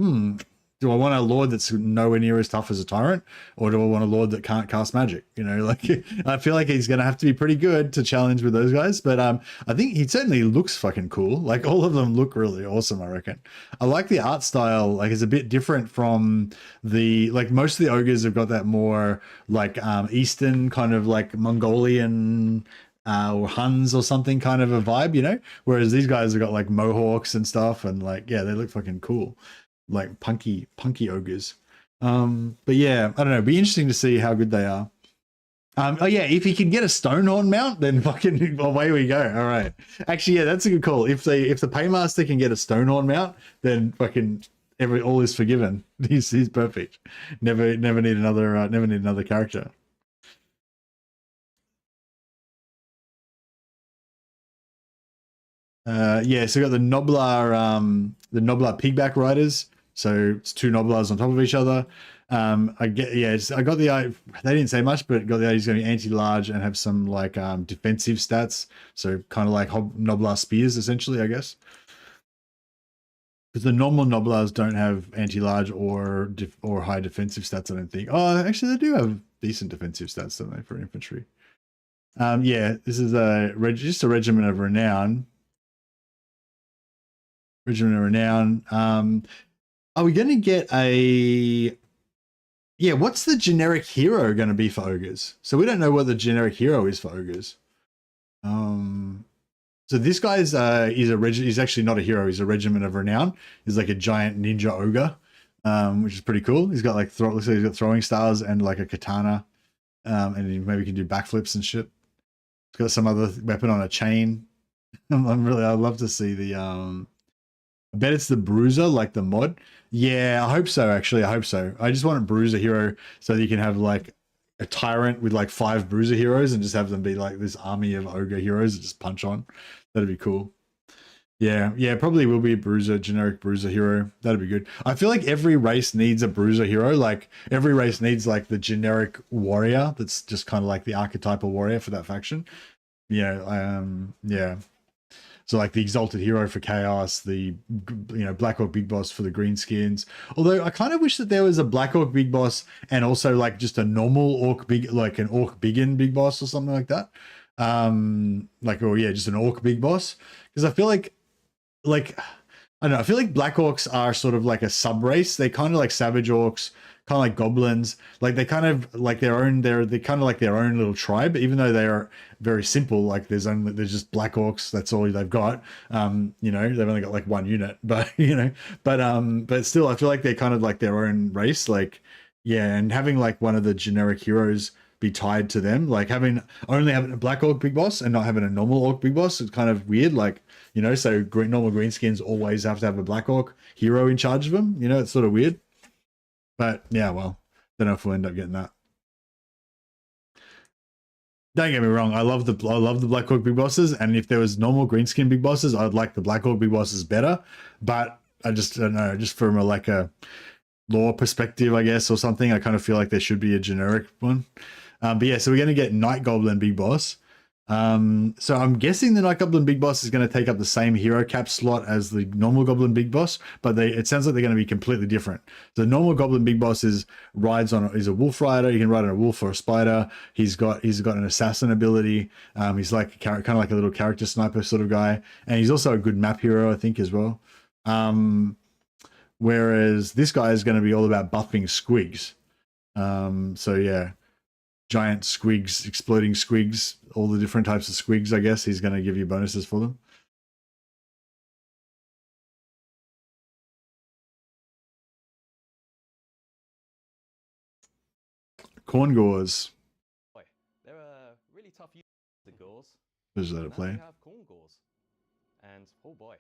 do I want a lord that's nowhere near as tough as a tyrant, or do I want a lord that can't cast magic? You know, like I feel like he's going to have to be pretty good to challenge with those guys. But I think he certainly looks fucking cool. Like all of them look really awesome, I reckon. I like the art style. Like it's a bit different from like most of the ogres have got that more like Eastern kind of like Mongolian or Huns or something kind of a vibe, you know? Whereas these guys have got like mohawks and stuff, and like, yeah, they look fucking cool. Like punky ogres. But yeah, I don't know, it'd be interesting to see how good they are. Oh yeah, if he can get a Stonehorn mount, then fucking away we go. All right, actually, yeah, that's a good call. If the paymaster can get a Stonehorn mount, then fucking all is forgiven. He's perfect. Never need another character. Yeah, so we got the Noblar pigback riders. So it's 2 Noblars on top of each other. I got the idea, they didn't say much, but got the idea he's going to be anti-large and have some like defensive stats. So kind of like Noblar spears, essentially, I guess. Because the normal Noblars don't have anti-large or high defensive stats, I don't think. Oh, actually, they do have decent defensive stats, don't they, for infantry? Yeah, this is just a regiment of renown. Regiment of renown. Are we going to get what's the generic hero going to be for ogres? So we don't know what the generic hero is for ogres. So this guy is he's actually not a hero. He's a regiment of renown. He's like a giant ninja ogre, which is pretty cool. He's got like looks like he's got throwing stars and like a katana, and he maybe can do backflips and shit. He's got some other weapon on a chain. I'd love to see the I bet it's the Bruiser, like the mod. Yeah, I hope so, actually. I hope so. I just want a Bruiser hero so that you can have like a tyrant with like 5 Bruiser heroes and just have them be like this army of ogre heroes that just punch on. That'd be cool. Yeah, probably will be a generic Bruiser hero. That'd be good. I feel like every race needs a Bruiser hero. Like every race needs like the generic warrior that's just kind of like the archetypal warrior for that faction. Yeah. So like the Exalted Hero for Chaos, the Black Orc Big Boss for the Greenskins. Although I kind of wish that there was a Black Orc Big Boss and also like just a normal Orc Big, like an Orc Biggin Big Boss or something like that. Just an Orc Big Boss. Because I feel like I don't know, I feel like Black Orcs are sort of like a sub race. They kind of like Savage Orcs, kind of like Goblins. Like they kind of like they're kind of like their own little tribe, even though they are very simple. Like there's just Black Orcs, that's all they've got. They've only got like 1 unit, but but still I feel like they're kind of like their own race. Like, yeah, and having like one of the generic heroes be tied to them, like only having a Black Orc Big Boss and not having a normal Orc Big Boss, it's kind of weird. Like, so normal Greenskins always have to have a Black Orc hero in charge of them. It's sort of weird. But yeah, well, don't know if we'll end up getting that. Don't get me wrong, I love the Black Orc Big Bosses, and if there was normal Greenskin Big Bosses, I'd like the Black Orc Big Bosses better. But I just don't know, just from a lore perspective, I guess, or something, I kind of feel like there should be a generic one. But yeah, so we're going to get Night Goblin Big Boss. So I'm guessing the Night Goblin Big Boss is going to take up the same hero cap slot as the normal Goblin Big Boss, but it sounds like they're going to be completely different. The normal Goblin Big Boss is a wolf rider. You can ride on a wolf or a spider. He's got an assassin ability. He's like kind of like a little character sniper sort of guy, and he's also a good map hero, I think, as well. Whereas this guy is going to be all about buffing squigs. So yeah. Giant squigs, exploding squigs, all the different types of squigs, I guess. He's going to give you bonuses for them. Khorne Gores. They're really tough use the gores. Just let it Now play. we have Khorne gores. And oh boy.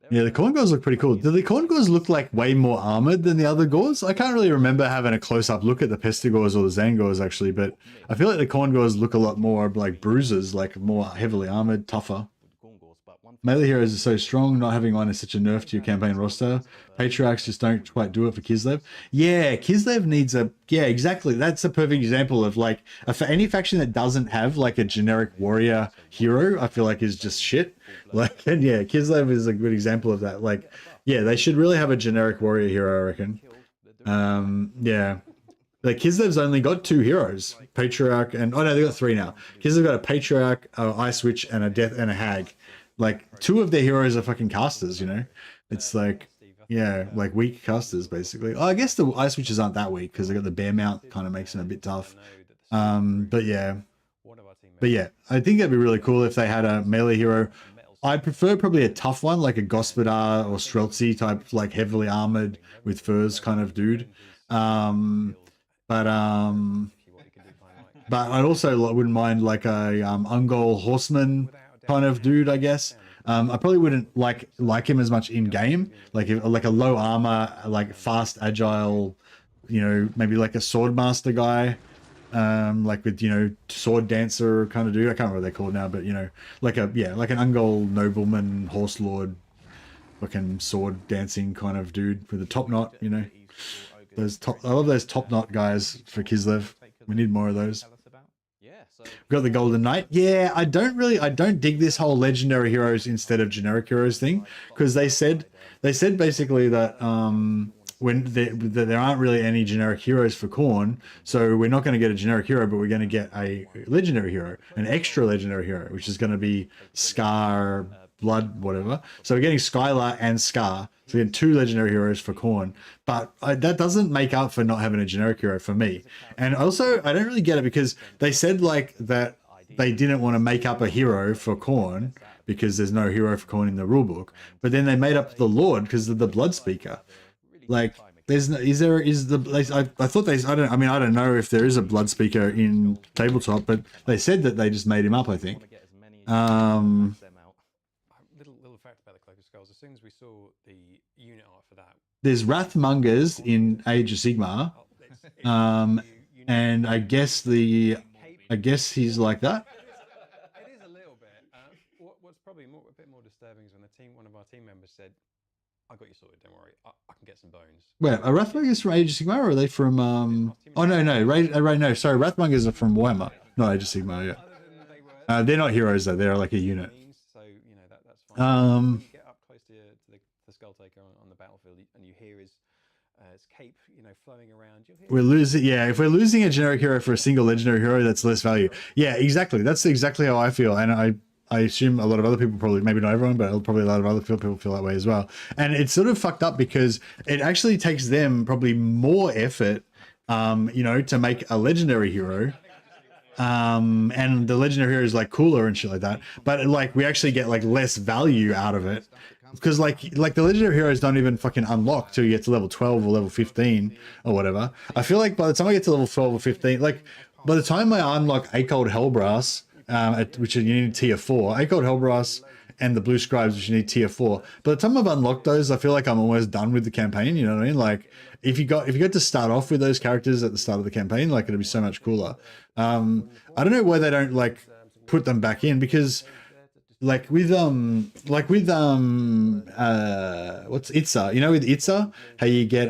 Yeah, the Khorne Gores look pretty cool. Do the Khorne Gores look like way more armored than the other Gores? I can't really remember having a close-up look at the Pestigores or the Zangors actually, but I feel like the Khorne Gores look a lot more like bruisers, like more heavily armored, tougher. Melee heroes are so strong, not having one is such a nerf to your campaign roster. Patriarchs just don't quite do it for Kislev. Yeah, Kislev needs a... Yeah, exactly. That's a perfect example of like... For any faction that doesn't have like a generic warrior hero, I feel like is just shit. Like, and yeah, Kislev is a good example of that. Like, yeah, they should really have a generic warrior hero, I reckon. Yeah. Like, Kislev's only got 2 heroes. Patriarch and... Oh no, they got 3 now. Kislev's got a Patriarch, a Ice Witch, and a Death and a Hag. Like, 2 of their heroes are fucking casters, you know? It's like, yeah, like weak casters, basically. Oh, I guess the Ice Witches aren't that weak, because they got the Bear Mount, kind of makes them a bit tough. But yeah. But yeah, I think that'd be really cool if they had a melee hero. I'd prefer probably a tough one, like a Gospodar or Streltsy type, like heavily armored with furs kind of dude. But I also wouldn't mind like a Ungol Horseman kind of dude, I guess. I probably wouldn't like him as much in game, like a low armor, like fast, agile, you know, maybe like a Swordmaster guy, like with, you know, Sword Dancer kind of dude. I can't remember what they're called now, but you know, like an Ungol nobleman, horse lord, fucking sword dancing kind of dude with a top knot. You know, I love those top knot guys for Kislev. We need more of those. We've got the Golden Knight. Yeah, I don't dig this whole legendary heroes instead of generic heroes thing, because they said basically that that there aren't really any generic heroes for Khorne, so we're not going to get a generic hero, but we're going to get a legendary hero, an extra legendary hero, which is going to be Scar, Blood, whatever. So we're getting Skylar and Scar. So we had 2 legendary heroes for Khorne, but that doesn't make up for not having a generic hero for me. And also, I don't really get it, because they said like that they didn't want to make up a hero for Khorne because there's no hero for Khorne in the rulebook, but then they made up the Lord because of the Blood Speaker. Like, there's no, I thought I don't know if there is a Blood Speaker in tabletop, but they said that they just made him up, I think. Little fact about the Cloak of Skulls. As soon as we saw the unit art for that, there's Wrathmongers in Age of Sigmar, and I guess he's like that. It is a little bit. What's probably a bit more disturbing is when one of our team members said, "I got you sorted. Don't worry. I can get some bones." Wait, are Wrathmongers from Age of Sigmar, or are they from? Oh no, no, sorry, Wrathmongers are from Warhammer, not Age of Sigmar. Yeah, they're not heroes though. They're like a unit. So you know that's fine. When you get up close to the Skull Taker on the battlefield, and you hear his cape, you know, flowing around. We're losing. Yeah, if we're losing a generic hero for a single legendary hero, that's less value. Yeah, exactly. That's exactly how I feel, and I assume a lot of other people, probably, maybe not everyone, but probably a lot of other people feel that way as well. And it's sort of fucked up because it actually takes them probably more effort, you know, to make a legendary hero. And the legendary hero is like cooler and shit like that. But like we actually get like less value out of it. Because like the legendary heroes don't even fucking unlock till you get to level 12 or level 15 or whatever. I feel like by the time I get to level 12 or 15, like by the time I unlock Acold Hellbrass, which you need tier 4, Acold Hellbrass and the Blue Scribes, which you need tier 4. By the time I've unlocked those, I feel like I'm almost done with the campaign. You know what I mean? Like if you got to start off with those characters at the start of the campaign, like it'd be so much cooler. I don't know why they don't like put them back in, because like with what's Itza, you know, with Itza, how you get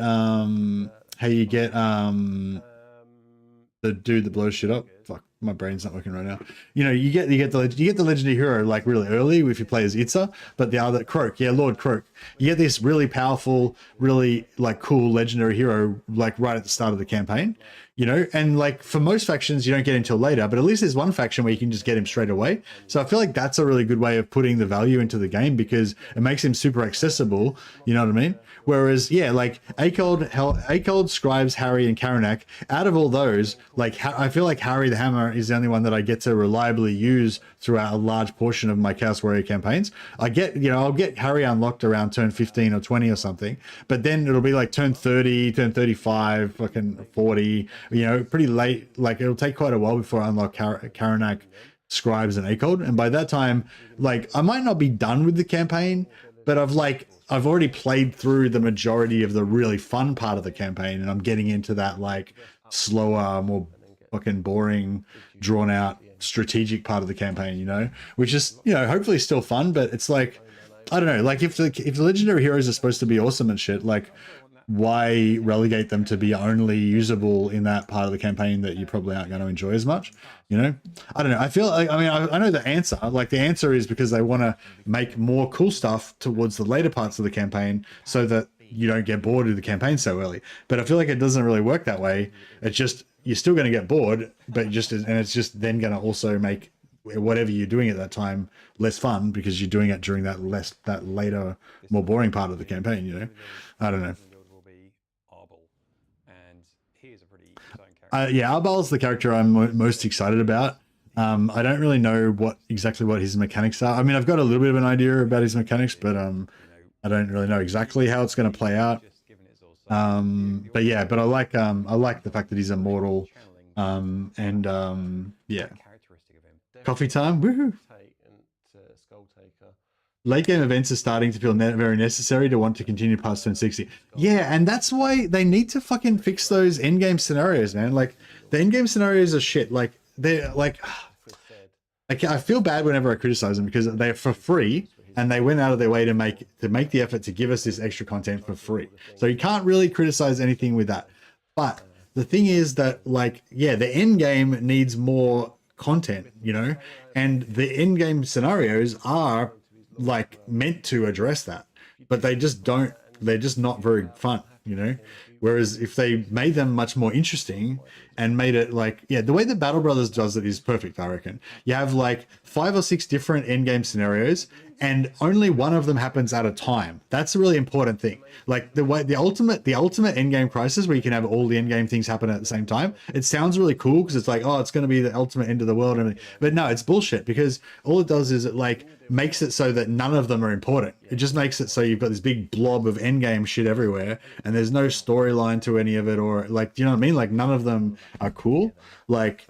the dude that blows shit up. Fuck, my brain's not working right now. You know, you get the legendary hero like really early if you play as Itza, but the other Croak, yeah, Lord Croak, you get this really powerful, really like cool legendary hero like right at the start of the campaign. You know, and like for most factions you don't get until later, but at least there's one faction where you can just get him straight away. So I feel like that's a really good way of putting the value into the game, because it makes him super accessible. You know what I mean? Whereas, yeah, like Acold, Scribes, Harry, and Karanak, out of all those, like I feel like Harry the hammer is the only one that I get to reliably use throughout a large portion of my Chaos Warrior campaigns. I get, I'll get Harry unlocked around turn 15 or 20 or something, but then it'll be like turn 30, turn 35, fucking 40, pretty late. Like it'll take quite a while before I unlock Karanak, Scribes, and Acold. And by that time, like I might not be done with the campaign, but I've already played through the majority of the really fun part of the campaign, and I'm getting into that like slower, more fucking boring, drawn out strategic part of the campaign, which is, hopefully still fun, but it's like, I don't know, like if the legendary heroes are supposed to be awesome and shit, like why relegate them to be only usable in that part of the campaign that you probably aren't going to enjoy as much? I don't know. I feel like, I know the answer. Like the answer is because they want to make more cool stuff towards the later parts of the campaign so that you don't get bored of the campaign so early. But I feel like it doesn't really work that way. It's just, you're still going to get bored, but it's just then going to also make whatever you're doing at that time less fun because you're doing it during that later, more boring part of the campaign, I don't know. Yeah, Arbal's the character I'm most excited about. I don't really know exactly what his mechanics are. I mean, I've got a little bit of an idea about his mechanics, but I don't really know exactly how it's going to play out. But yeah, but I like the fact that he's immortal. Yeah. Coffee time, woohoo! Late game events are starting to feel very necessary to want to continue past turn 60. Yeah, and that's why they need to fucking fix those end game scenarios, man. Like the end game scenarios are shit. Like they're like, I feel bad whenever I criticize them because they're for free and they went out of their way to make the effort to give us this extra content for free. So you can't really criticize anything with that. But the thing is that, like, yeah, the end game needs more content, and the end game scenarios are like meant to address that, but they just don't. They're just not very fun, Whereas if they made them much more interesting and made it like, yeah, the way that Battle Brothers does it is perfect, I reckon. You have like 5 or 6 different endgame scenarios and only one of them happens at a time. That's a really important thing. Like the ultimate endgame crisis where you can have all the endgame things happen at the same time. It sounds really cool because it's like, oh, it's going to be the ultimate end of the world. But no, it's bullshit because all it does is it like makes it so that none of them are important. It just makes it so you've got this big blob of endgame shit everywhere and there's no storyline to any of it, or like, do you know what I mean? Like none of them are cool. Like,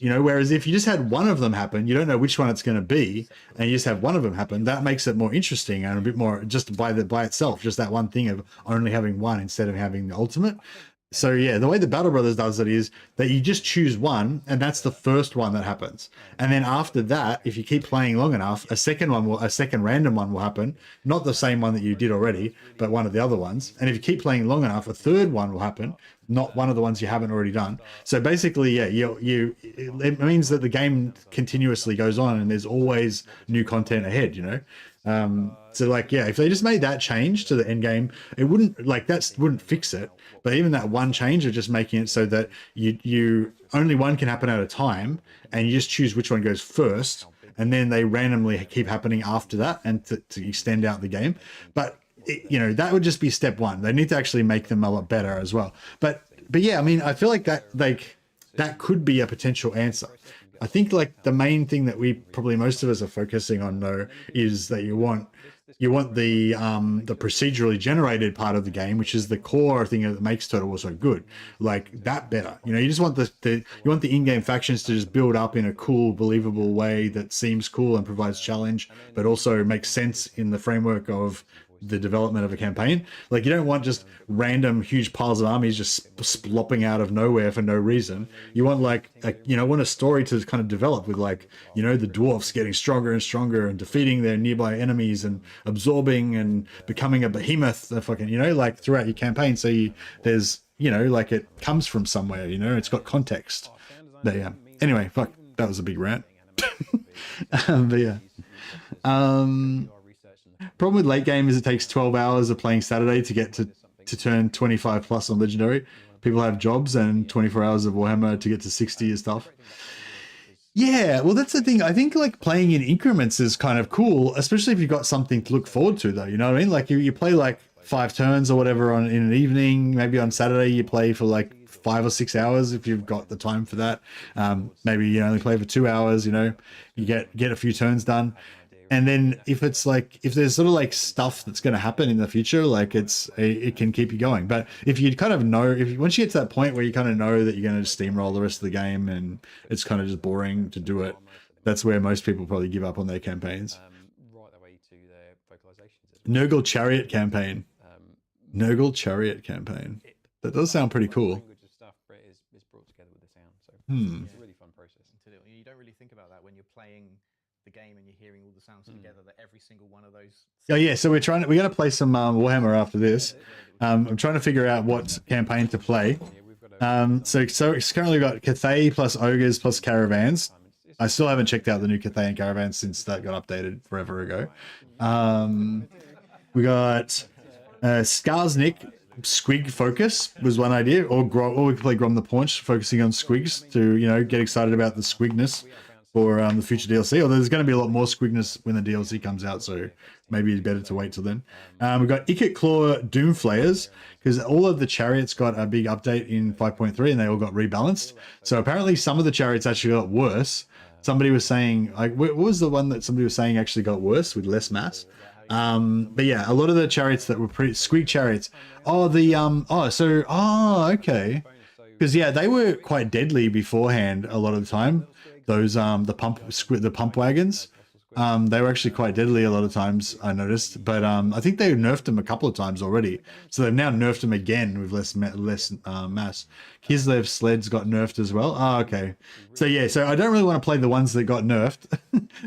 whereas if you just had one of them happen, you don't know which one it's going to be, and you just have one of them happen, that makes it more interesting and a bit more just by itself, just that one thing of only having one instead of having the ultimate. So yeah, the way the Battle Brothers does it is that you just choose one, and that's the first one that happens. And then after that, if you keep playing long enough, a second random one will happen. Not the same one that you did already, but one of the other ones. And if you keep playing long enough, a third one will happen, not one of the ones you haven't already done. So basically, yeah, it means that the game continuously goes on, and there's always new content ahead, So like, yeah, if they just made that change to the end game, it wouldn't fix it. But even that one change of just making it so that you only one can happen at a time, and you just choose which one goes first, and then they randomly keep happening after that, and to extend out the game. But that would just be step one. They need to actually make them a lot better as well. But yeah, I mean, I feel like that could be a potential answer. I think like the main thing that most of us are focusing on though is that you want the procedurally generated part of the game, which is the core thing that makes Total War so good, like that better. You just want you want the in-game factions to just build up in a cool, believable way that seems cool and provides challenge, but also makes sense in the framework of the development of a campaign. Like you don't want just random huge piles of armies just splopping out of nowhere for no reason. You want want a story to kind of develop with the dwarfs getting stronger and stronger and defeating their nearby enemies and absorbing and becoming a behemoth throughout your campaign. So there's it comes from somewhere, it's got context. But yeah, anyway, fuck, that was a big rant. But yeah. Problem with late game is it takes 12 hours of playing Saturday to get to turn 25 plus on Legendary. People have jobs, and 24 hours of Warhammer to get to 60 is tough. Yeah, well, that's the thing. I think like playing in increments is kind of cool, especially if you've got something to look forward to, though. You know what I mean? Like you play like 5 turns or whatever in an evening. Maybe on Saturday you play for like 5 or 6 hours if you've got the time for that. Maybe you only play for 2 hours, you know, you get a few turns done. And then if it's like, if there's sort of like stuff that's going to happen in the future, like it can keep you going. But if you kind of know, once you get to that point where you kind of know that you're going to steamroll the rest of the game and it's kind of just boring to do it, that's where most people probably give up on their campaigns. Nurgle Chariot campaign. Nurgle Chariot campaign. That does sound pretty cool. You don't really think about that when you're playing the game and you're hearing all the sounds together, that every single one of those. Oh yeah, so we're going to play some Warhammer after this. I'm trying to figure out what campaign to play. So it's currently got Cathay plus Ogres plus Caravans. I still haven't checked out the new Cathay and Caravans since that got updated forever ago. We got Skarsnik Squig Focus was one idea, or we could play Grom the Paunch, focusing on squigs to, you know, get excited about the squigness for the future DLC. Although there's going to be a lot more squigness when the DLC comes out, so maybe it's better to wait till then. We've got Ikit Claw Doomflayers, because all of the chariots got a big update in 5.3 and they all got rebalanced. So apparently some of the chariots actually got worse. Somebody was saying, like, what was the one that somebody was saying actually got worse with less mass? But yeah, a lot of the chariots that were pretty squig chariots. Okay. Because yeah, they were quite deadly beforehand a lot of the time. Those the pump wagons. They were actually quite deadly a lot of times, I noticed. But I think they nerfed them a couple of times already. So they've now nerfed them again with less mass. Kislev's sleds got nerfed as well. Okay. So yeah, so I don't really want to play the ones that got nerfed.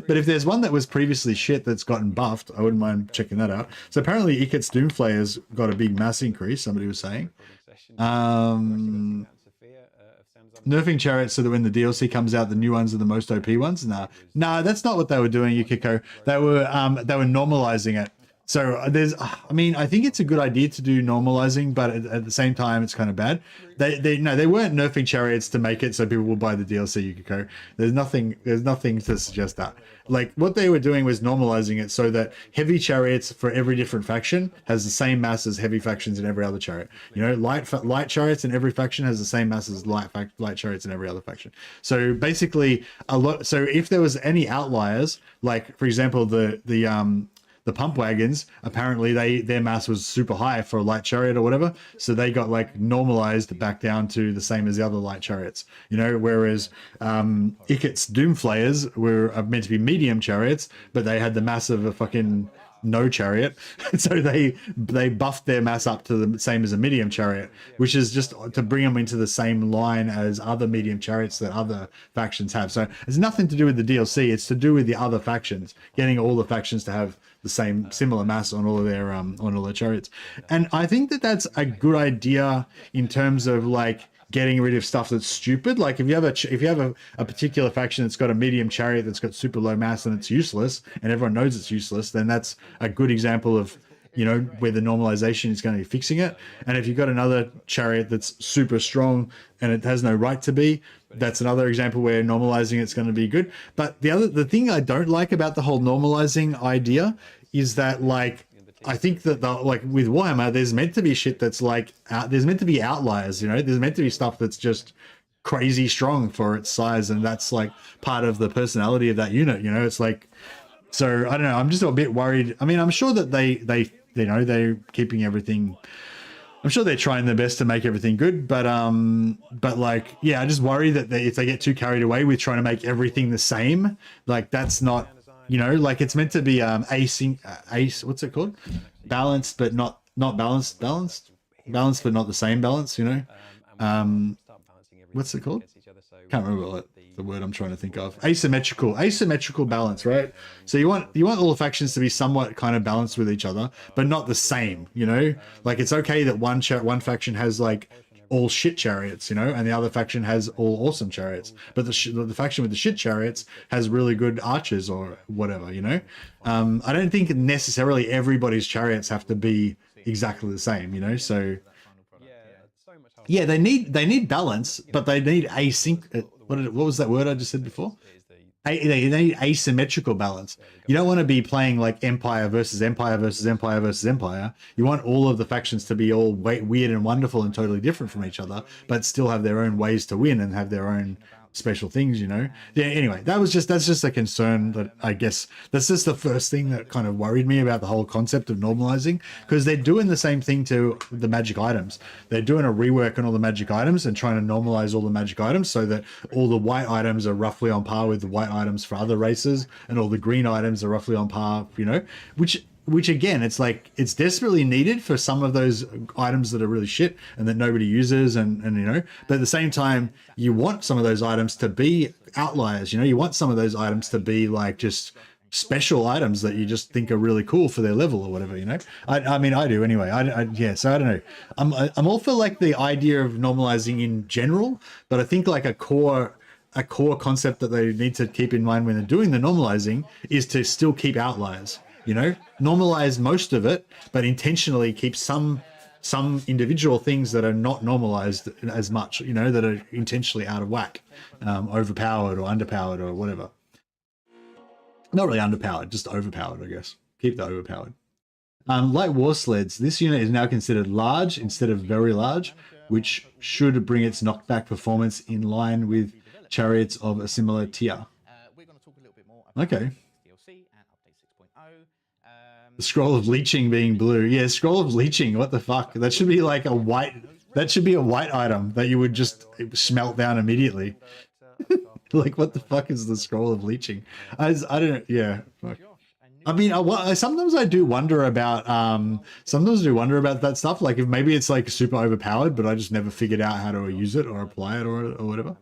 But if there's one that was previously shit that's gotten buffed, I wouldn't mind checking that out. So apparently Ikit's Doomflayers got a big mass increase, somebody was saying. Nerfing chariots so that when the DLC comes out, the new ones are the most OP ones. Nah, that's not what they were doing, Yukiko. They were normalizing it. So I think it's a good idea to do normalizing, but at the same time, it's kind of bad. They weren't nerfing chariots to make it so people will buy the DLC, Yukiko. There's nothing to suggest that. Like, what they were doing was normalizing it so that heavy chariots for every different faction has the same mass as heavy factions in every other chariot. You know, light chariots in every faction has the same mass as light chariots in every other faction. So basically, so if there was any outliers, like for example the pump wagons, apparently their mass was super high for a light chariot or whatever, so they got like normalized back down to the same as the other light chariots, you know, whereas Ikit's Doomflayers were meant to be medium chariots, but they had the mass of a fucking no chariot, so they buffed their mass up to the same as a medium chariot, which is just to bring them into the same line as other medium chariots that other factions have. So it's nothing to do with the DLC, it's to do with the other factions, getting all the factions to have the similar mass on all of their chariots. And I think that that's a good idea in terms of like getting rid of stuff that's stupid. Like if you have a particular faction that's got a medium chariot that's got super low mass and it's useless, and everyone knows it's useless, then that's a good example of, you know, where the normalization is going to be fixing it. And if you've got another chariot that's super strong and it has no right to be, that's another example where normalizing it's going to be good. But the thing I don't like about the whole normalizing idea is that, like, I think that like with Warhammer, there's meant to be shit that's like there's meant to be outliers, you know. There's meant to be stuff that's just crazy strong for its size, and that's like part of the personality of that unit, you know. It's like, so I don't know. I'm just a bit worried. I mean, I'm sure that they you know, they're keeping everything. I'm sure they're trying their best to make everything good, but like, yeah, I just worry that if they get too carried away with trying to make everything the same, like that's not. You know, like it's meant to be what's it called? Balanced but not balanced. Balanced but not the same balance, you know. What's it called? Can't remember the word I'm trying to think of. Asymmetrical balance, right? So you want all the factions to be somewhat kind of balanced with each other, but not the same, you know? Like it's okay that one faction has like all shit chariots, you know, and the other faction has all awesome chariots, but the faction with the shit chariots has really good archers or whatever, you know. I don't think necessarily everybody's chariots have to be exactly the same, you know. So yeah, they need balance, but they need async. What was that word I just said before? they need asymmetrical balance. You don't want to be playing like Empire versus Empire versus Empire versus Empire. You want all of the factions to be all weird and wonderful and totally different from each other, but still have their own ways to win and have their own special things, you know. Yeah, anyway, that's just a concern that I guess that's just the first thing that kind of worried me about the whole concept of normalizing, because they're doing the same thing to the magic items. They're doing a rework on all the magic items and trying to normalize all the magic items so that all the white items are roughly on par with the white items for other races, and all the green items are roughly on par, you know, which again, it's like, it's desperately needed for some of those items that are really shit and that nobody uses, and you know, but at the same time, you want some of those items to be outliers, you know, you want some of those items to be like just special items that you just think are really cool for their level or whatever, you know. I mean, I do anyway. Yeah, so I don't know. I'm all for like the idea of normalizing in general, but I think like a core concept that they need to keep in mind when they're doing the normalizing is to still keep outliers. You know, normalize most of it, but intentionally keep some individual things that are not normalized as much, you know, that are intentionally out of whack, overpowered or underpowered or whatever. Not really underpowered, just overpowered, I guess. Keep the overpowered. Like war sleds, this unit is now considered large instead of very large, which should bring its knockback performance in line with chariots of a similar tier. Okay. The scroll of leeching being blue. Yeah, scroll of leeching. What the fuck? That should be like a white. That should be a white item that you would just smelt down immediately. Like, what the fuck is the scroll of leeching? I don't. Yeah. Fuck. I mean, sometimes I do wonder about. Sometimes I do wonder about that stuff. Like, if maybe it's like super overpowered, but I just never figured out how to use it or apply it or whatever.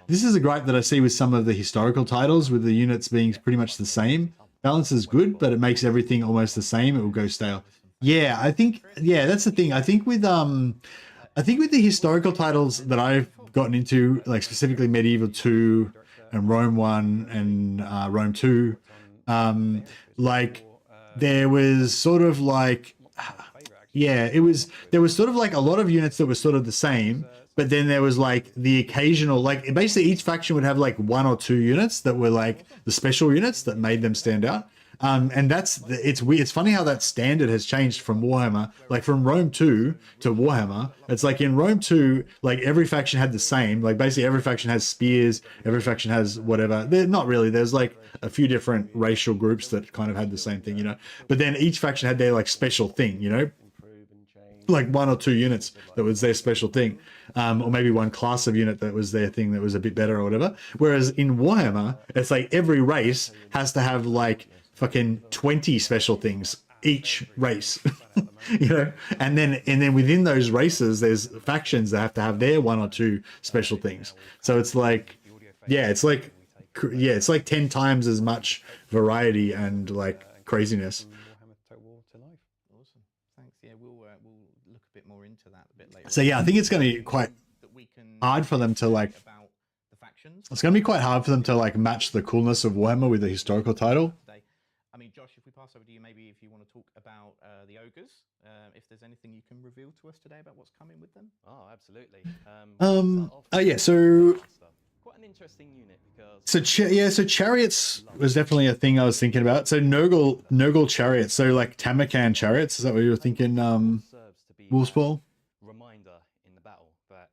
This is a gripe that I see with some of the historical titles, with the units being pretty much the same. Balance is good, but it makes everything almost the same. It will go stale. Yeah, I think. Yeah, that's the thing. I think with the historical titles that I've gotten into, like specifically Medieval 2 and Rome 1 and Rome 2, like there was sort of like, yeah, there was sort of like a lot of units that were sort of the same. But then there was like the occasional, like basically each faction would have like one or two units that were like the special units that made them stand out. And it's weird. It's funny how that standard has changed from Warhammer, like from Rome 2 to Warhammer. It's like in Rome 2, like every faction had the same, like basically every faction has spears, every faction has whatever. They're not really, there's like a few different racial groups that kind of had the same thing, you know, but then each faction had their like special thing, you know, like one or two units that was their special thing. Or maybe one class of unit that was their thing that was a bit better or whatever. Whereas in Warhammer, it's like every race has to have like fucking 20 special things each race, you know, and then within those races, there's factions that have to have their one or two special things. So it's like, yeah, it's like 10 times as much variety and like craziness. So yeah, I think it's going to be quite hard for them to like. It's going to be quite hard for them to like match the coolness of Warhammer with the historical title. I mean, Josh, if we pass over to you, maybe if you want to talk about the ogres, if there's anything you can reveal to us today about what's coming with them. Oh, absolutely. Yeah. So quite an interesting unit because. So chariots was definitely a thing I was thinking about. So Nurgle chariots. So like Tamakan chariots. Is that what you were thinking? Wolfsball. Reminder in the battle that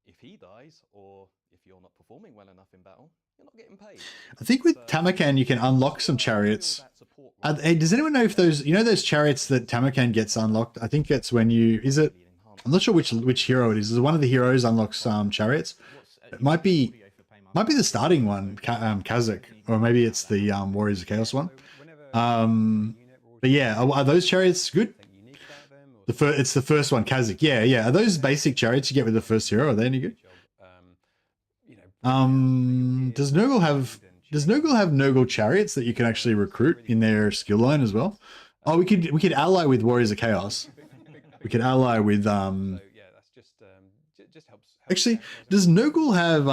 if he dies or if you're not performing well enough in battle, you're not getting paid. I think with Tamakan you can unlock some chariots. Hey, does anyone know if those, you know, those chariots that Tamakan gets unlocked? I think it's when you, is it? I'm not sure which hero it is. Is one of the heroes unlocks chariots? It might be the starting one, Kazakh, or maybe it's the Warriors of Chaos one. But yeah, are those chariots good? It's the first one, Kazakh. Yeah. Are those basic chariots you get with the first hero? Are they any good? Does Nurgle have Nurgle chariots that you can actually recruit in their skill line as well? Oh, we could ally with Warriors of Chaos. We could ally with Actually, does Nurgle have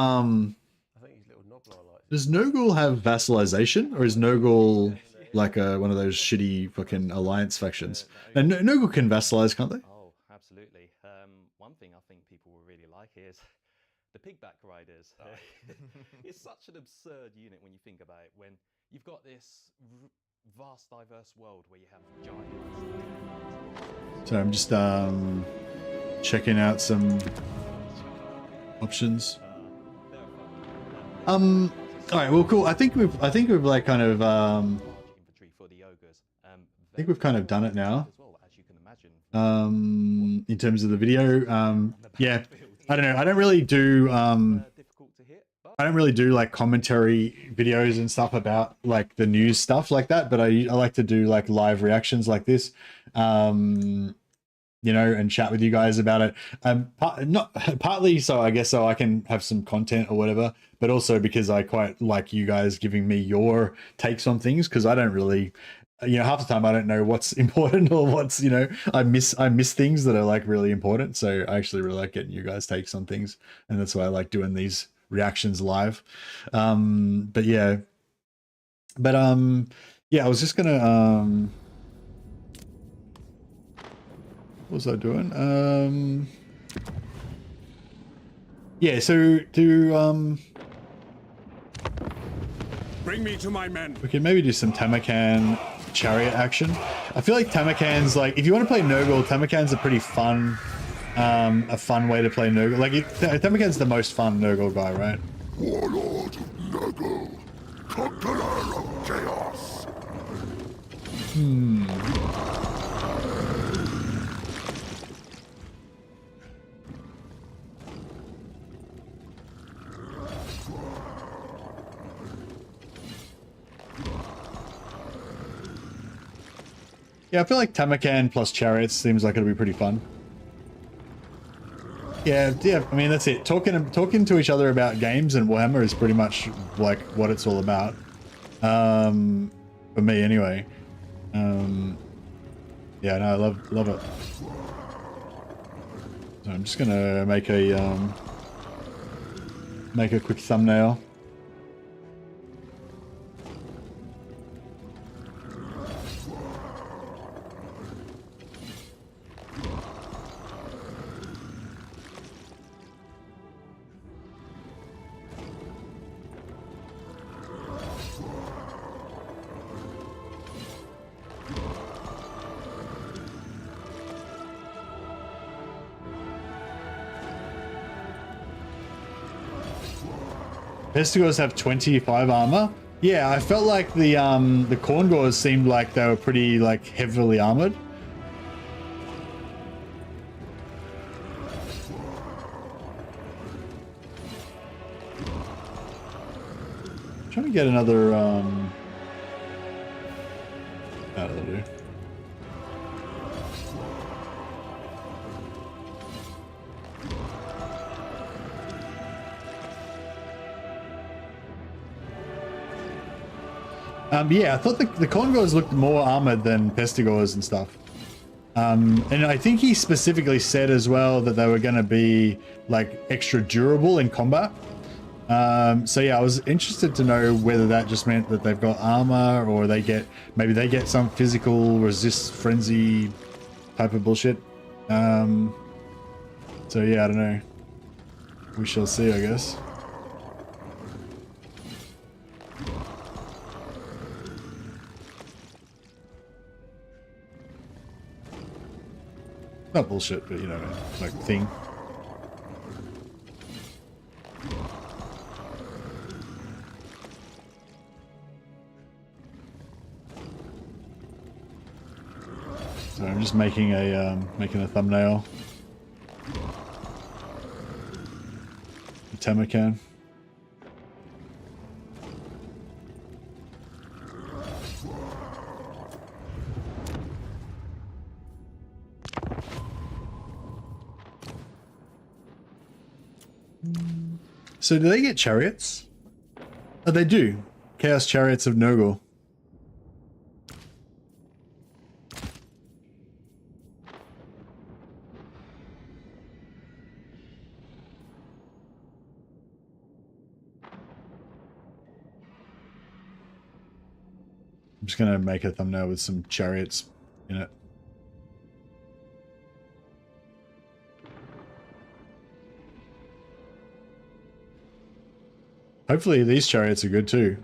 vassalization, or is Nurgle like one of those shitty fucking alliance factions? And Nurgle can vassalize, can't they? Oh, absolutely. One thing I think people will really like is the pigback riders. It's such an absurd unit when you think about it. When you've got this vast, diverse world where you have giants. So I'm just checking out some options. All right, well, cool. I think we've like kind of Infantry for the ogres. I think we've kind of done it now. In terms of the video, yeah, I don't know. I don't really do like commentary videos and stuff about like the news stuff like that, but I like to do like live reactions like this, you know, and chat with you guys about it. Partly so I guess so I can have some content or whatever, but also because I quite like you guys giving me your takes on things, because I don't really, you know, half the time I don't know what's important or what's, you know, I miss things that are like really important. So I actually really like getting you guys' takes on things, and that's why I like doing these reactions live. But yeah, I was just gonna what was I doing? Yeah, so do Bring me to my men. we can maybe do some Tamakan chariot action. I feel like Tamakan's like, if you want to play Nurgle, Tamakan's a pretty fun way to play Nurgle. Like Tamakan's the most fun Nurgle guy, right? Warlord of Nurgle, conqueror of chaos. Yeah, I feel like Tamakan plus chariots seems like it'll be pretty fun. Yeah. I mean, that's it. Talking to each other about games and Warhammer is pretty much like what it's all about. For me, anyway. Yeah, no, I love it. So I'm just gonna make a quick thumbnail. Pestigors have 25 armor. Yeah, I felt like the Khorne seemed like they were pretty like heavily armored. Trying to get another that'll do. Yeah, I thought the Khorne looked more armored than Pestigors and stuff. And I think he specifically said as well that they were going to be like extra durable in combat. So yeah, I was interested to know whether that just meant that they've got armor, or maybe they get some physical resist frenzy type of bullshit. So yeah, I don't know. We shall see, I guess. Not bullshit, but you know, like thing. So I'm just making a thumbnail. A Tamakan. So do they get chariots? Oh, they do. Chaos Chariots of Nurgle. I'm just gonna make a thumbnail with some chariots in it. Hopefully these chariots are good too.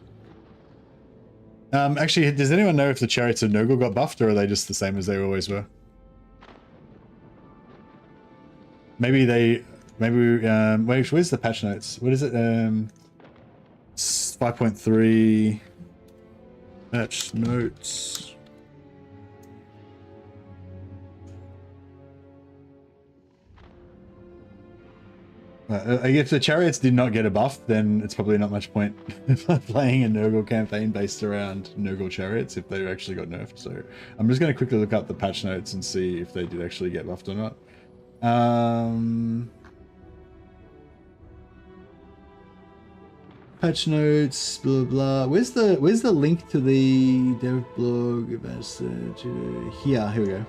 Actually, does anyone know if the chariots of Nurgle got buffed, or are they just the same as they always were? Maybe they, wait, where's the patch notes? What is it? 5.3 patch notes. If the chariots did not get a buff, then it's probably not much point playing a Nurgle campaign based around Nurgle chariots if they actually got nerfed. So I'm just going to quickly look up the patch notes and see if they did actually get buffed or not. Patch notes, blah blah. Where's the link to the dev blog? Here we go.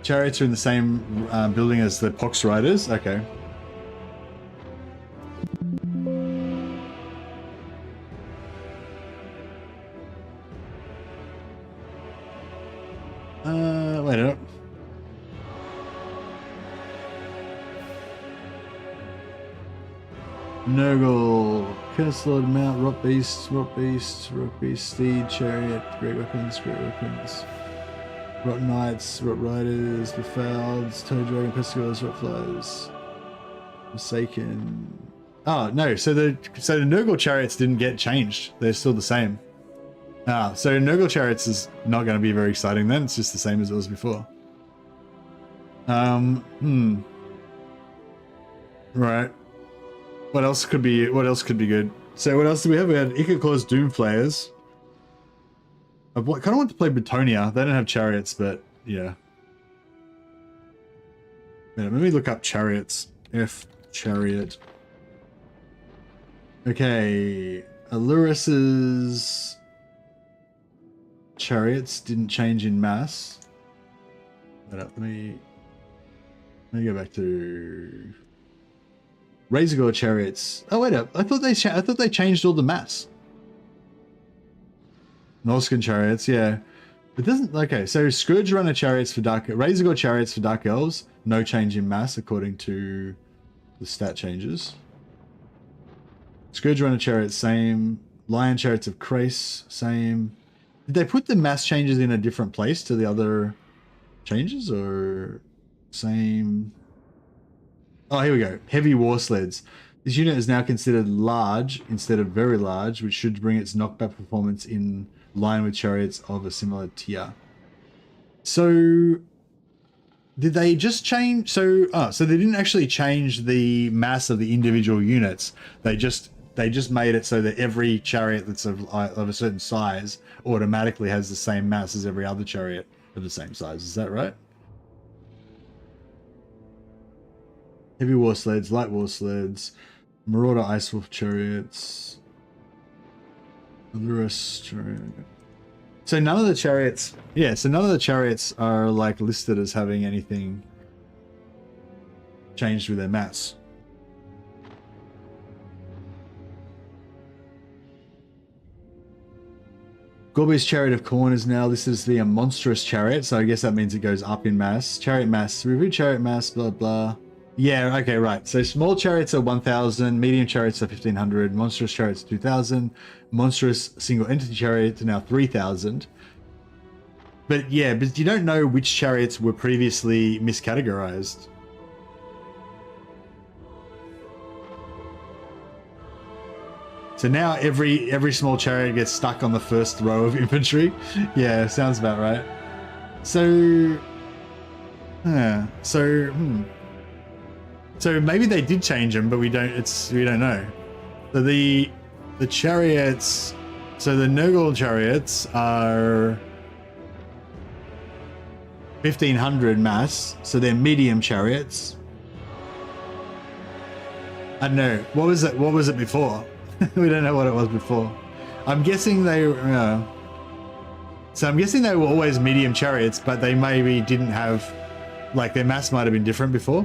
Chariots are in the same building as the Pox Riders. Okay. Wait up. Nurgle, Curse Lord, Mount, Rock Beast, Steed, Chariot, Great Weapons, Rot Knights, Rot Riders, Befouls, Toe Dragon, Pestilence, Rot Flies, Forsaken. Oh no, so the Nurgle chariots didn't get changed. They're still the same. So Nurgle chariots is not going to be very exciting then. It's just the same as it was before. Right. What else could be good? So what else do we have? We had Ikaclaw's Doomflayers. I kind of want to play Bretonia. They don't have chariots, but yeah. Let me look up chariots. F chariot. Okay, Aluris's chariots didn't change in mass. Let me go back to Razorgore chariots. Oh wait up! I thought they changed all the mass. Norscan chariots, yeah. It doesn't. Okay, so Scourge Runner chariots for Razorgore chariots for Dark Elves, no change in mass according to the stat changes. Scourge Runner chariots, same. Lion chariots of Krace, same. Did they put the mass changes in a different place to the other changes, or same? Oh, here we go. Heavy War Sleds. This unit is now considered large instead of very large, which should bring its knockback performance in line with chariots of a similar tier. So did they just change? So they didn't actually change the mass of the individual units. They just made it so that every chariot that's of a certain size automatically has the same mass as every other chariot of the same size. Is that right? Heavy War Sleds, Light War Sleds, Marauder Ice Wolf chariots, Allurus chariot. So none of the chariots, so none of the chariots are like listed as having anything changed with their mass. Gorby's Chariot of Khorne is now listed as being a monstrous chariot, so I guess that means it goes up in mass. Chariot mass, review chariot mass, blah blah. Yeah, okay, right. So small chariots are 1,000, medium chariots are 1,500, monstrous chariots 2,000, monstrous single entity chariots are now 3,000. But yeah, but you don't know which chariots were previously miscategorized. So now every small chariot gets stuck on the first row of infantry. Yeah, sounds about right. So, So maybe they did change them, but we don't know. So the chariots, so the Nurgle chariots are 1,500 mass, so they're medium chariots. I don't know. What was it before? We don't know what it was before. I'm guessing they were always medium chariots, but they maybe didn't have, like, their mass might have been different before.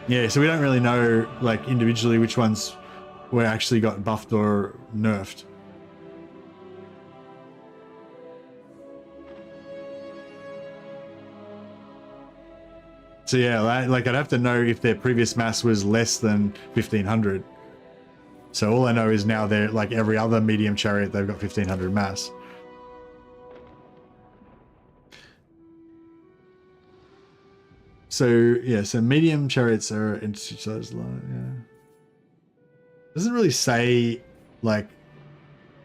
Yeah, so we don't really know, like, individually which ones were actually got buffed or nerfed. So yeah, like I'd have to know if their previous mass was less than 1500. So all I know is now they're like every other medium chariot, they've got 1500 mass. So yeah, so medium chariots are institutionalized. Yeah, doesn't really say like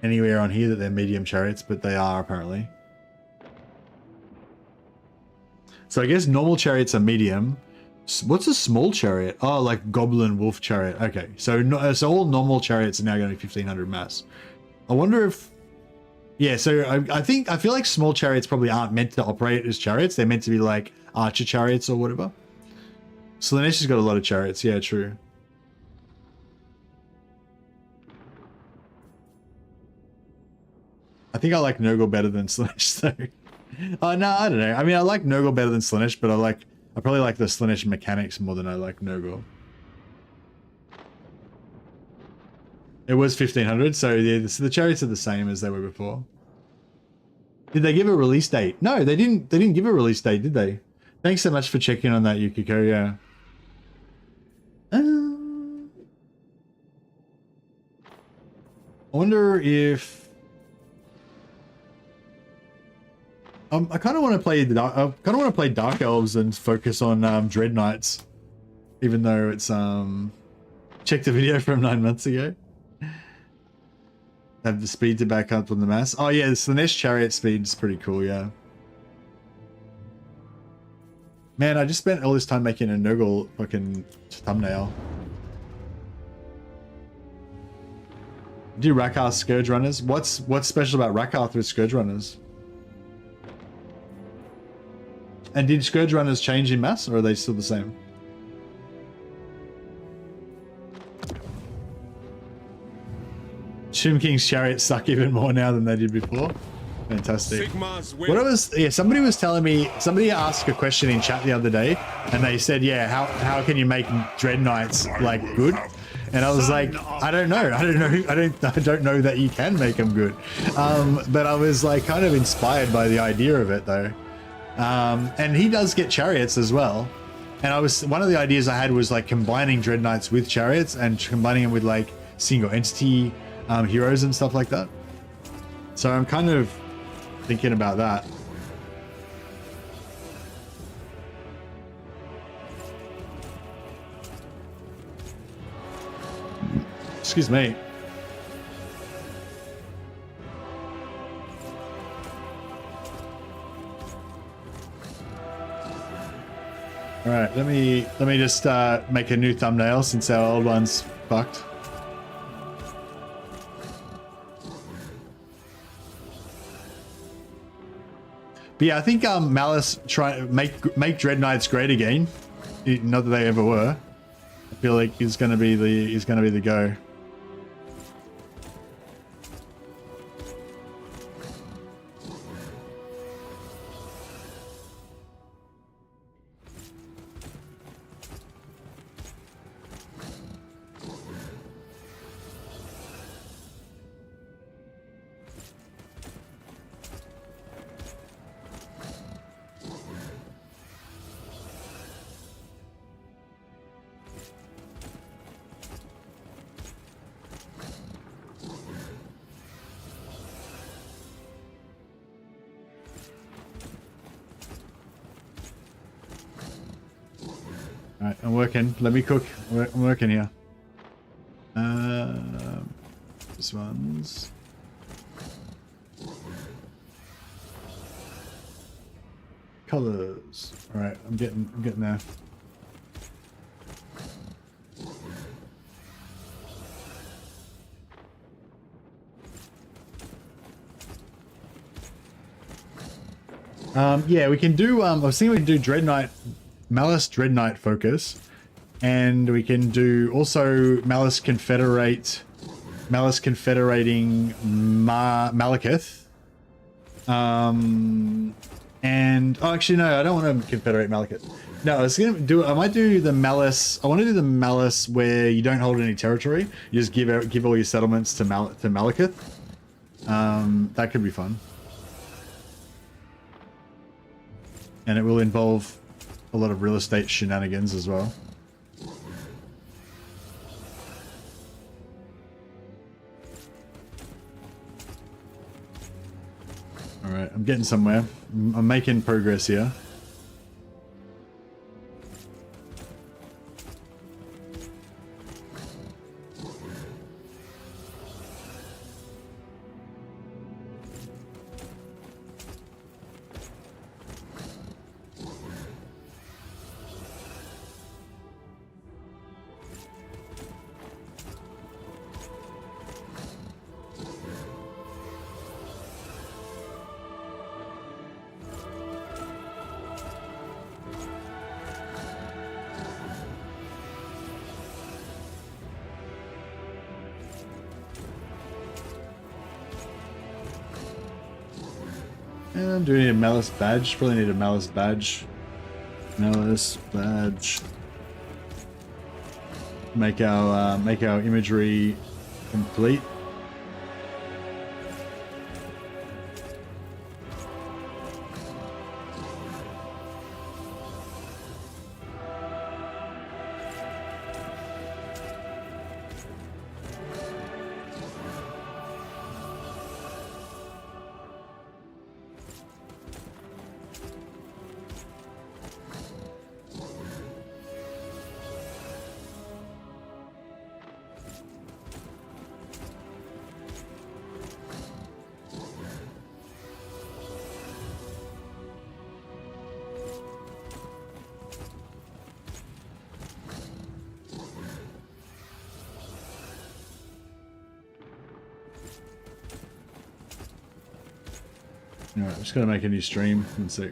anywhere on here that they're medium chariots, but they are apparently. So I guess normal chariots are medium. What's a small chariot? Oh, like goblin wolf chariot. Okay, so so all normal chariots are now going to be 1500 mass. I wonder if, yeah. So I feel like small chariots probably aren't meant to operate as chariots. They're meant to be like archer chariots or whatever. Slanesh has got a lot of chariots. Yeah, true. I think I like Nurgle better than Slanesh though. Oh no, I don't know. I mean, I like Nurgle better than Slanesh, but I probably like the Slanesh mechanics more than I like Nurgle. It was 1500, so yeah, the chariots are the same as they were before. Did they give a release date? No, they didn't. They didn't give a release date, did they? Thanks so much for checking on that, Yukiko. Yeah. I wonder if. I kind of want to play Dark Elves and focus on Dread Knights, even though it's check the video from 9 months ago. Have the speed to back up on the mass. Oh yeah, the Slanesh chariot speed is pretty cool. Yeah. Man, I just spent all this time making a Nurgle fucking thumbnail. Do Rakarth Scourge Runners? What's special about Rakarth with Scourge Runners? And did Scourge Runners change in mass, or are they still the same? Shroom King's chariots suck even more now than they did before. Fantastic. What I was, yeah, somebody was telling me, somebody asked a question in chat the other day, and they said, yeah, how can you make Dread Knights like good? And I was like, I don't know. I don't know that you can make them good. But I was like kind of inspired by the idea of it though. And he does get chariots as well. And one of the ideas I had was like combining Dread Knights with chariots and combining them with like single entity heroes and stuff like that. So I'm kind of thinking about that. Excuse me. All right, let me just make a new thumbnail since our old one's fucked. But yeah, I think Malice make Dread Knights great again. Not that they ever were. I feel like he's gonna be the go. Alright, I'm working. Let me cook. I'm working here. This one's... Colors. Alright, I'm getting there. Yeah, we can do, I was thinking we can do Dread Knight, Malice Dread Knight focus, and we can do also Malice confederating Malekith. And oh, actually no, I don't want to confederate Malekith. No, I might do the Malice. I want to do the Malice where you don't hold any territory. You just give all your settlements to Malekith. That could be fun. And it will involve a lot of real estate shenanigans as well. All right, I'm getting somewhere. I'm making progress here. And do we need a Malice badge? Probably need a Malice badge. Malice badge. Make our imagery complete. Alright, I'm just gonna make a new stream. One sec.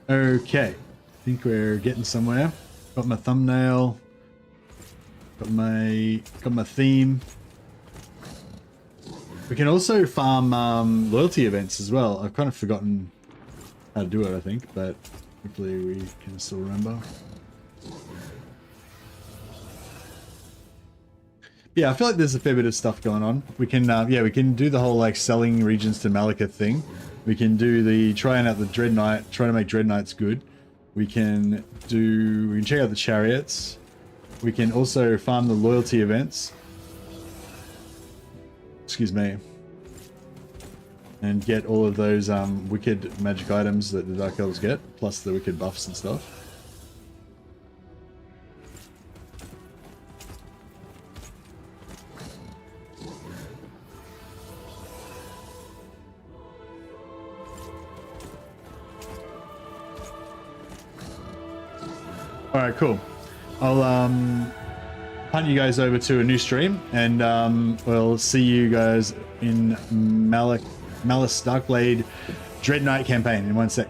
Okay, I think we're getting somewhere. Got my thumbnail. Got my theme. We can also farm loyalty events as well. I've kind of forgotten how to do it, I think, but hopefully we can still remember. Yeah, I feel like there's a fair bit of stuff going on. We can, yeah, we can do the whole like selling regions to Malika thing. We can do the trying out the Dread Knight, trying to make Dread Knights good. We can check out the chariots. We can also farm the loyalty events. Excuse me. And get all of those wicked magic items that the Dark Elves get, plus the wicked buffs and stuff. Alright, cool. I'll punt you guys over to a new stream, and we'll see you guys in Malice Darkblade Dread Knight campaign in 1 sec.